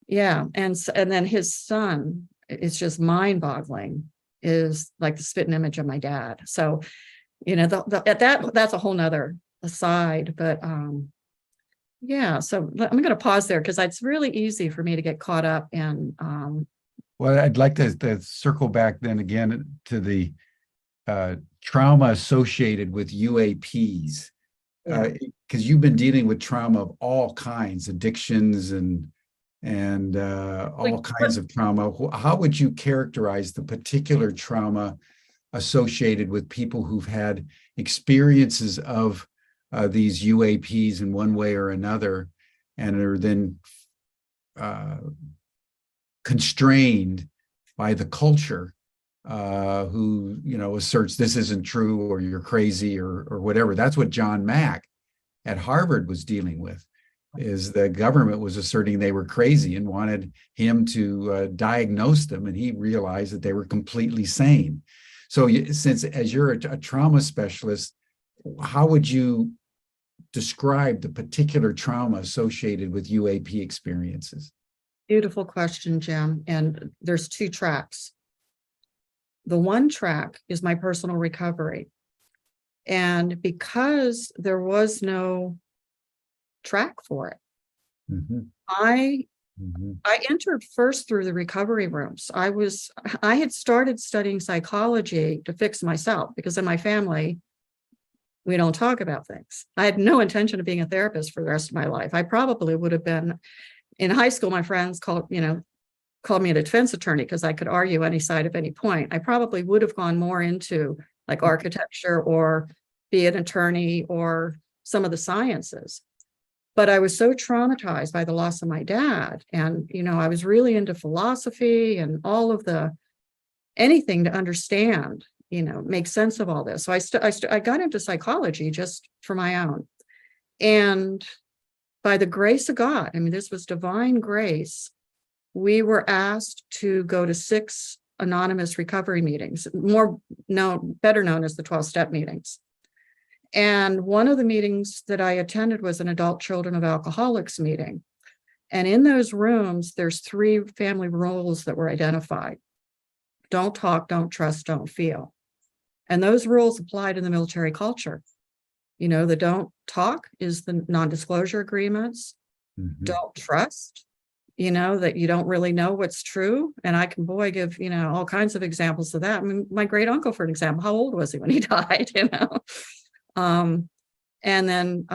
then his son is just mind-boggling, is like the spitting image of my dad. So, that's a whole nother aside, but so I'm going to pause there because it's really easy for me to get caught up in. Well, I'd like to circle back then again to the trauma associated with UAPs, because you've been dealing with trauma of all kinds, addictions and and all kinds of trauma. How would you characterize the particular trauma associated with people who've had experiences of these UAPs in one way or another, and are then constrained by the culture who, asserts this isn't true, or you're crazy, or whatever? That's what John Mack at Harvard was dealing with, is the government was asserting they were crazy and wanted him to diagnose them, and he realized that they were completely sane. So since, as you're a trauma specialist, how would you describe the particular trauma associated with UAP experiences? Beautiful question, Jim. And there's two tracks. The one track is my personal recovery. And because there was no track for it, I entered first through the recovery rooms. I had started studying psychology to fix myself, because in my family, we don't talk about things. I had no intention of being a therapist for the rest of my life. I probably would have been, in high school, my friends called me a defense attorney because I could argue any side of any point. I probably would have gone more into like architecture or be an attorney or some of the sciences. But I was so traumatized by the loss of my dad. And, I was really into philosophy and all of anything to understand, make sense of all this. So I got into psychology just for my own. And by the grace of God, this was divine grace, we were asked to go to 6 anonymous recovery meetings, better known as the 12-step meetings. And one of the meetings that I attended was an adult children of alcoholics meeting. And in those rooms, there's 3 family rules that were identified. Don't talk, don't trust, don't feel. And those rules apply to the military culture. The don't talk is the non-disclosure agreements. Don't trust, that you don't really know what's true. And I can, give, all kinds of examples of that. My great uncle, for example, how old was he when he died, and then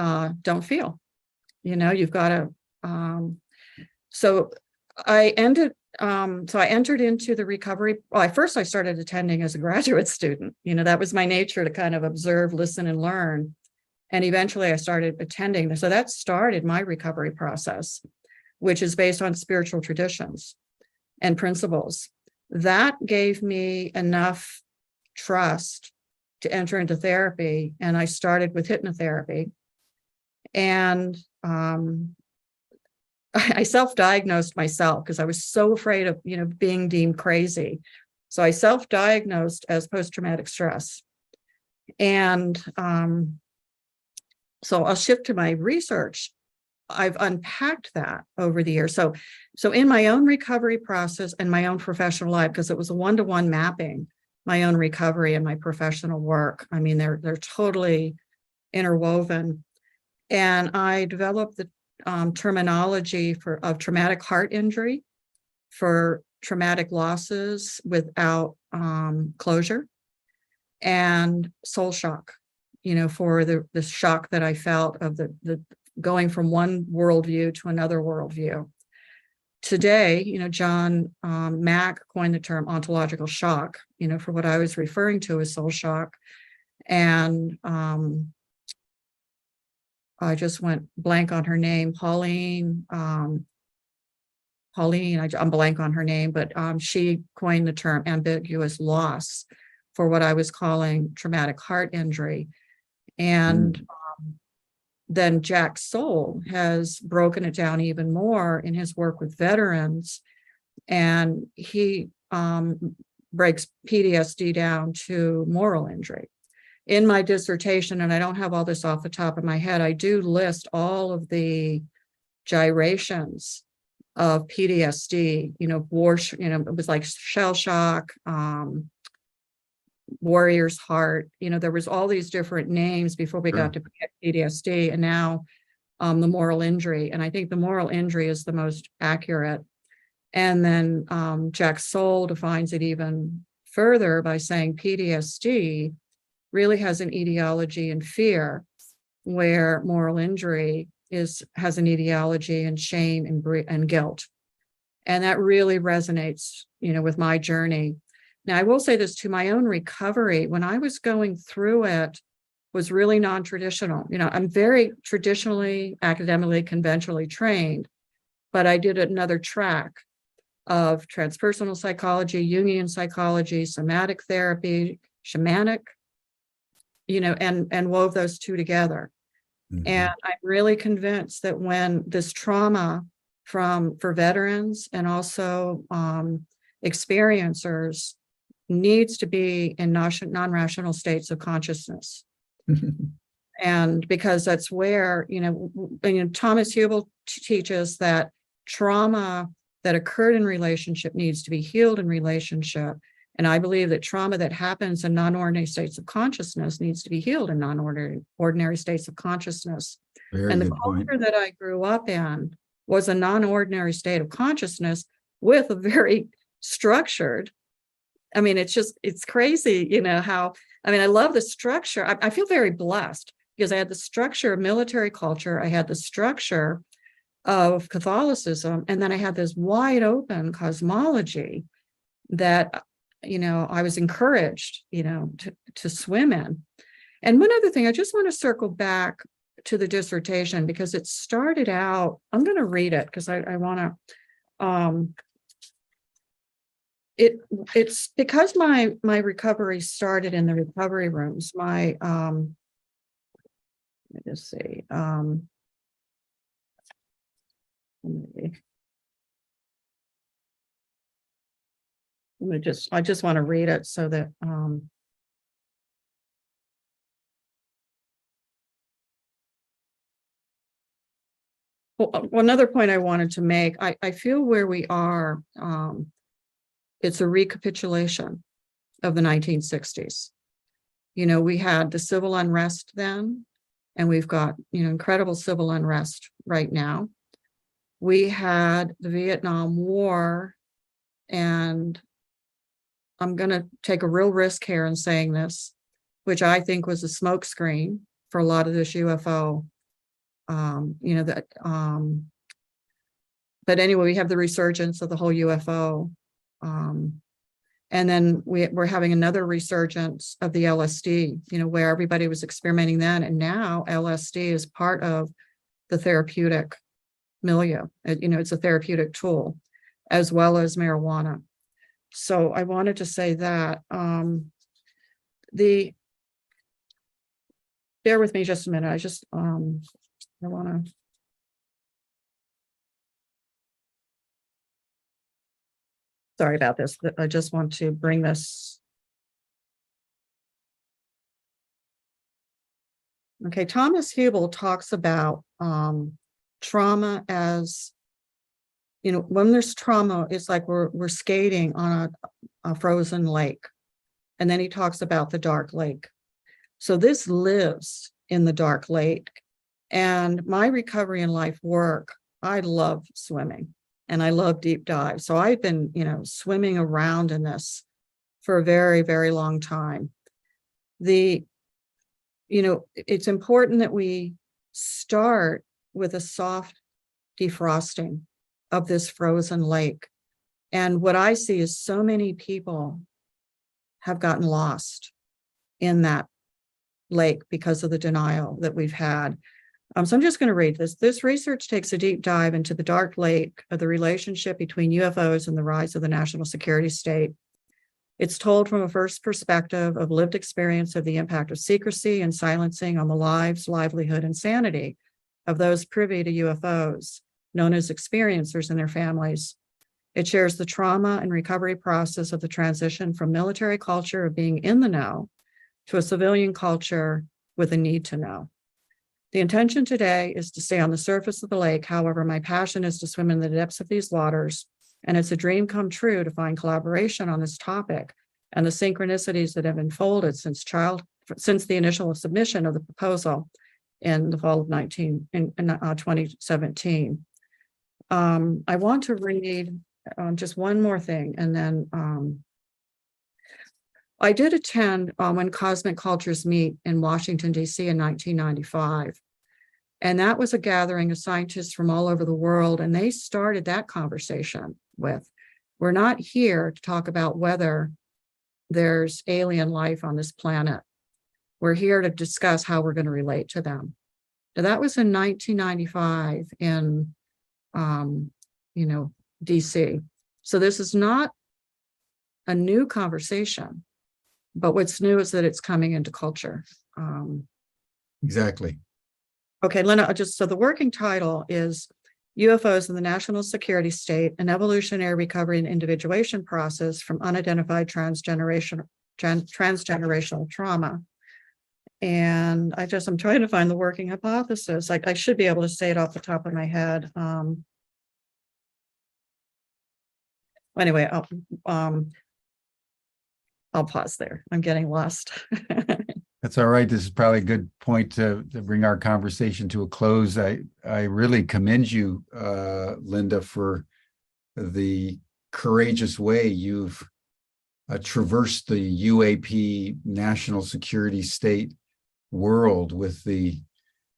don't feel, you've got to, so I entered into the recovery. Well, first I started attending as a graduate student. That was my nature, to kind of observe, listen, and learn. And eventually I started attending. So that started my recovery process, which is based on spiritual traditions and principles. That gave me enough trust to enter into therapy. And I started with hypnotherapy. And I self-diagnosed myself because I was so afraid of, being deemed crazy. So I self-diagnosed as post-traumatic stress. And so I'll shift to my research. I've unpacked that over the years. So in my own recovery process and my own professional life, because it was a one-to-one mapping, my own recovery and my professional work, they're totally interwoven. And I developed the terminology of traumatic heart injury for traumatic losses without closure, and soul shock, for the shock that I felt of the going from one worldview to another worldview. Today, John Mack coined the term ontological shock, for what I was referring to as soul shock. And I just went blank on her name, Pauline, I'm blank on her name, but she coined the term ambiguous loss for what I was calling traumatic heart injury. And then Jack Soul has broken it down even more in his work with veterans. And he breaks PTSD down to moral injury. In my dissertation, and I don't have all this off the top of my head, I do list all of the gyrations of PTSD, war, it was like shell shock, warrior's heart, there was all these different names before we got to PTSD, and now the moral injury. And I think the moral injury is the most accurate. And then Jack Soul defines it even further by saying PTSD really has an etiology in fear, where moral injury has an etiology in shame and guilt. And that really resonates, with my journey. Now, I will say this to my own recovery. When I was going through it, was really non-traditional. I'm very traditionally, academically, conventionally trained, but I did another track of transpersonal psychology, Jungian psychology, somatic therapy, shamanic, and wove those two together. Mm-hmm. And I'm really convinced that when this trauma for veterans and also experiencers needs to be in non-rational states of consciousness. And because that's where, Thomas Hubel teaches that trauma that occurred in relationship needs to be healed in relationship. And I believe that trauma that happens in non-ordinary states of consciousness needs to be healed in non-ordinary states of consciousness. Very and the good culture point. that I grew up in was a non-ordinary state of consciousness with a very structured, it's crazy, how, I love the structure. I feel very blessed because I had the structure of military culture. I had the structure of Catholicism. And then I had this wide open cosmology that, I was encouraged, to swim in. And one other thing, I just want to circle back to the dissertation because it started out, I'm going to read it because I want to, it's because my recovery started in the recovery rooms. Let me just see. I just want to read it so that another point I wanted to make, I feel where we are, it's a recapitulation of the 1960s. We had the civil unrest then, and we've got, incredible civil unrest right now. We had the Vietnam War, and I'm going to take a real risk here in saying this, which I think was a smokescreen for a lot of this UFO. But anyway, we have the resurgence of the whole UFO. And then we're having another resurgence of the LSD, where everybody was experimenting then. And now LSD is part of the therapeutic milieu. It's a therapeutic tool, as well as marijuana. So I wanted to say that bear with me just a minute. I want to. Sorry about this. I just want to bring this. Okay, Thomas Hubel talks about trauma as, when there's trauma, it's like we're skating on a frozen lake. And then he talks about the dark lake. So this lives in the dark lake. And my recovery and life work, I love swimming and I love deep dives. So I've been, swimming around in this for a very, very long time. It's important that we start with a soft defrosting of this frozen lake. And what I see is so many people have gotten lost in that lake because of the denial that we've had. So I'm just going to read this. This research takes a deep dive into the dark lake of the relationship between UFOs and the rise of the national security state. It's told from a first perspective of lived experience of the impact of secrecy and silencing on the lives, livelihood, and sanity of those privy to UFOs, known as experiencers and their families. It shares the trauma and recovery process of the transition from military culture of being in the know to a civilian culture with a need to know. The intention today is to stay on the surface of the lake. However, my passion is to swim in the depths of these waters, and it's a dream come true to find collaboration on this topic and the synchronicities that have unfolded since the initial submission of the proposal in the fall of 2017. I want to read just one more thing, and then I did attend When Cosmic Cultures Meet in Washington, D.C. in 1995. And that was a gathering of scientists from all over the world. And they started that conversation with. We're not here to talk about whether there's alien life on this planet. We're here to discuss how we're going to relate to them. Now, that was in 1995 in, DC. So this is not a new conversation, but what's new is that it's coming into culture. Exactly. Okay, Lena, so the working title is UFOs in the National Security State, an evolutionary recovery and individuation process from unidentified transgenerational trauma. And I'm trying to find the working hypothesis. I should be able to say it off the top of my head. Anyway, I'll pause there. I'm getting lost. That's all right. This is probably a good point to bring our conversation to a close. I really commend you, Linda, for the courageous way you've traversed the UAP national security state world with the,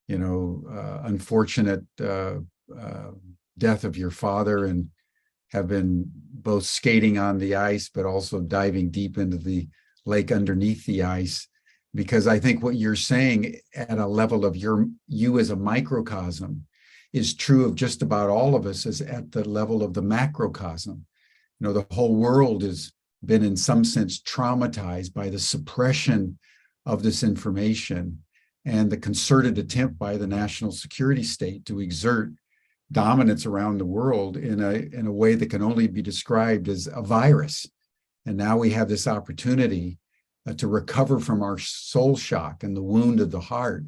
unfortunate death of your father, and have been both skating on the ice, but also diving deep into the lake underneath the ice. Because I think what you're saying at a level of you as a microcosm is true of just about all of us, as at the level of the macrocosm. The whole world has been in some sense traumatized by the suppression of this information and the concerted attempt by the national security state to exert dominance around the world in a way that can only be described as a virus. And now we have this opportunity to recover from our soul shock and the wound of the heart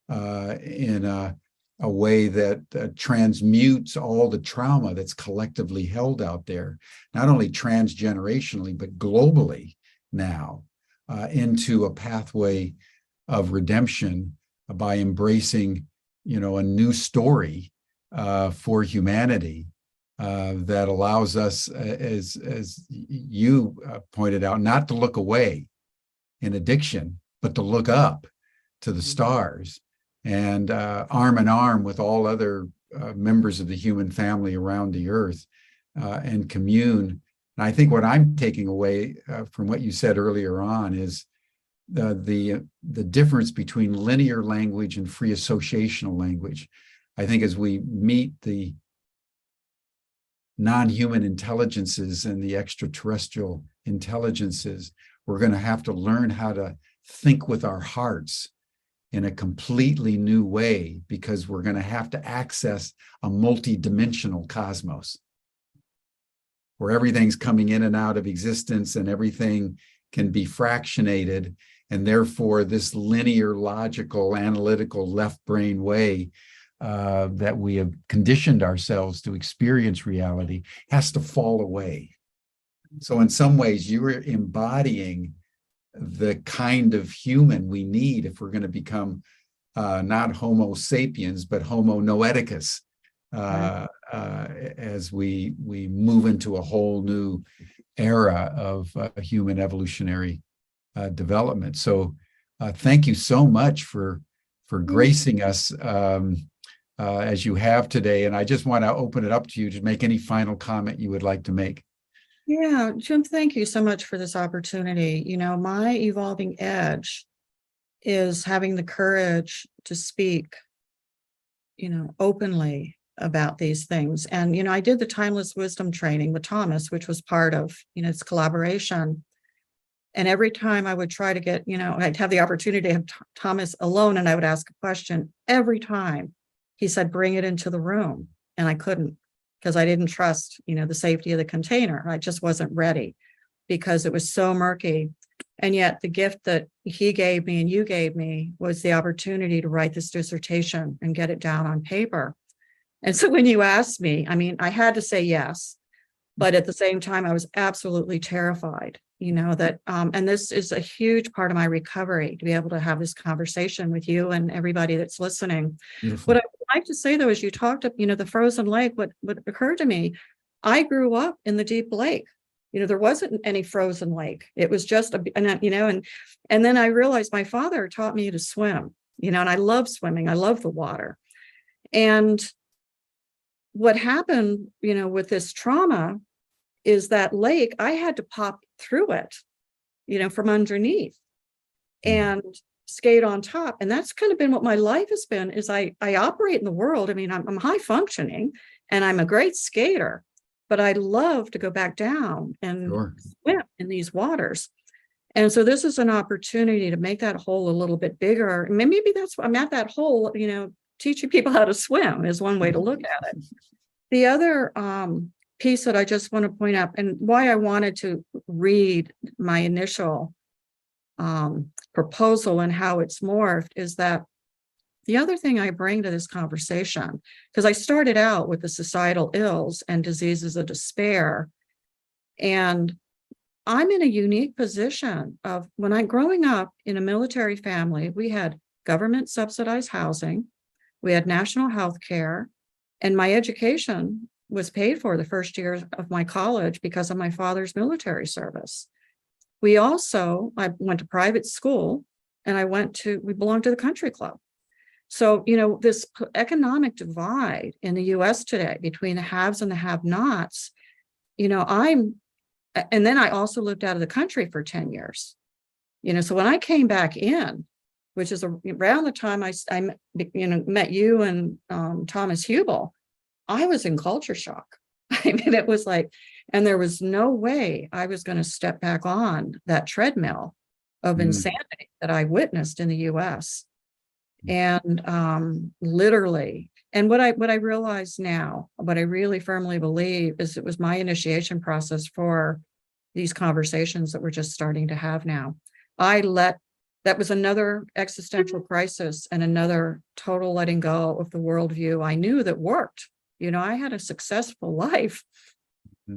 in a way that transmutes all the trauma that's collectively held out there, not only transgenerationally, but globally now, into a pathway of redemption by embracing, a new story for humanity that allows us, as you pointed out, not to look away in addiction, but to look up to the stars and arm in arm with all other members of the human family around the earth and commune. And I think what I'm taking away from what you said earlier on is the difference between linear language and free associational language. I think as we meet the non-human intelligences and the extraterrestrial intelligences, we're going to have to learn how to think with our hearts in a completely new way, because we're going to have to access a multi-dimensional cosmos where everything's coming in and out of existence and everything can be fractionated. And therefore, this linear, logical, analytical left brain way that we have conditioned ourselves to experience reality has to fall away. So in some ways, you are embodying the kind of human we need if we're going to become not Homo sapiens, but Homo noeticus, as we move into a whole new era of human evolutionary development. So thank you so much for gracing us as you have today. And I just want to open it up to you to make any final comment you would like to make. Yeah, Jim, thank you so much for this opportunity. My evolving edge is having the courage to speak, openly about these things. And, I did the timeless wisdom training with Thomas, which was part of, its collaboration. And every time I would try to get, I'd have the opportunity to have Thomas alone and I would ask a question. Every time he said, bring it into the room. And I couldn't, because I didn't trust, the safety of the container. I just wasn't ready because it was so murky. And yet the gift that he gave me and you gave me was the opportunity to write this dissertation and get it down on paper. And so when you asked me, I had to say yes, but at the same time, I was absolutely terrified, that, and this is a huge part of my recovery, to be able to have this conversation with you and everybody that's listening. Beautiful. What I would like to say, though, is you talked of, the frozen lake, what occurred to me, I grew up in the deep lake. There wasn't any frozen lake. It was just and then I realized my father taught me to swim, and I love swimming. I love the water. And what happened, with this trauma is that lake, I had to pop through it, from underneath and skate on top. And that's kind of been what my life has been, is I operate in the world. I mean, I'm high functioning and I'm a great skater, but I love to go back down and swim in these waters. And so this is an opportunity to make that hole a little bit bigger. Maybe that's why I'm at that hole, teaching people how to swim is one way to look at it. The other piece that I just want to point out, and why I wanted to read my initial proposal and how it's morphed, is that the other thing I bring to this conversation, because I started out with the societal ills and diseases of despair, and I'm in a unique position of when I'm growing up in a military family, we had government subsidized housing, we had national health care, and my education was paid for the first year of my college because of my father's military service. I went to private school, and we belonged to the country club. So, this economic divide in the US today between the haves and the have-nots, and then I also lived out of the country for 10 years. So when I came back in, which is around the time I met you and Thomas Hubel, I was in culture shock. I mean, it was like, and there was no way I was going to step back on that treadmill of insanity that I witnessed in the US. And literally, and what I realize now, what I really firmly believe is it was my initiation process for these conversations that we're just starting to have now. That was another existential crisis and another total letting go of the worldview I knew that worked. I had a successful life,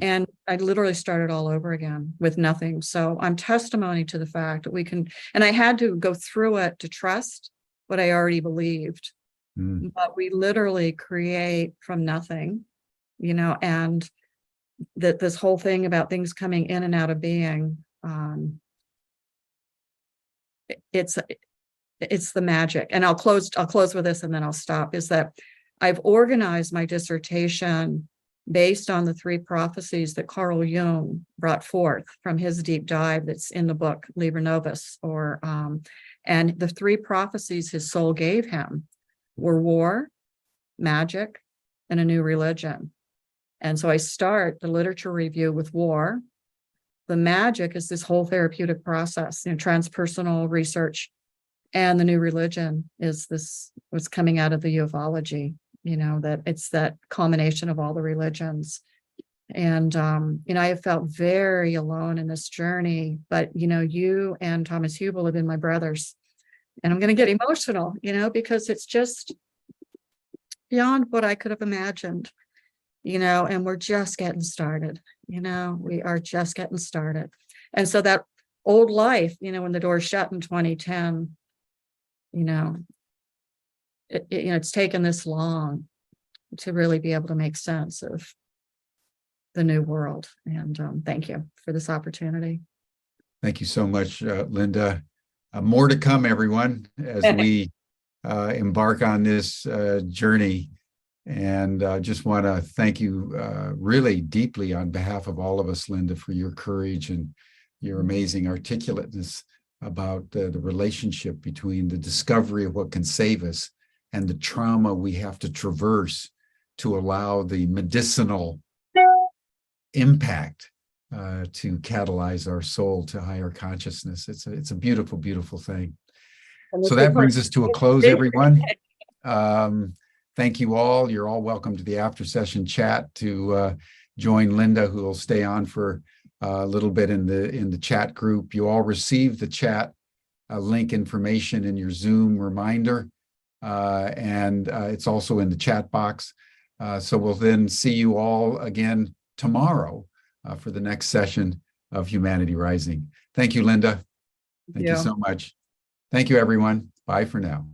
and I literally started all over again with nothing. So I'm testimony to the fact that we can, and I had to go through it to trust what I already believed, but we literally create from nothing, and that this whole thing about things coming in and out of being, it's the magic. And I'll close with this and then I'll stop, is that I've organized my dissertation based on the 3 prophecies that Carl Jung brought forth from his deep dive that's in the book Liber Novus, and the 3 prophecies his soul gave him were war, magic, and a new religion. And so I start the literature review with war. The magic is this whole therapeutic process, transpersonal research. And the new religion is what's coming out of the ufology, that it's that culmination of all the religions. And, I have felt very alone in this journey, but, you and Thomas Hubel have been my brothers. And I'm going to get emotional, because it's just beyond what I could have imagined, and we're just getting started, we are just getting started. And so that old life, when the door shut in 2010, it's taken this long to really be able to make sense of the new world. And thank you for this opportunity. Thank you so much, Linda. More to come, everyone, as we embark on this journey. And just want to thank you really deeply on behalf of all of us, Linda, for your courage and your amazing articulateness about the relationship between the discovery of what can save us and the trauma we have to traverse to allow the medicinal impact to catalyze our soul to higher consciousness. It's a beautiful, beautiful thing. So that brings us to a close, everyone. Thank you all. You're all welcome to the after session chat to join Linda, who will stay on for a little bit in the chat group. You all received the chat link information in your Zoom reminder, and it's also in the chat box. So we'll then see you all again tomorrow for the next session of Humanity Rising. Thank you, Linda. Thank you so much. Thank you, everyone. Bye for now.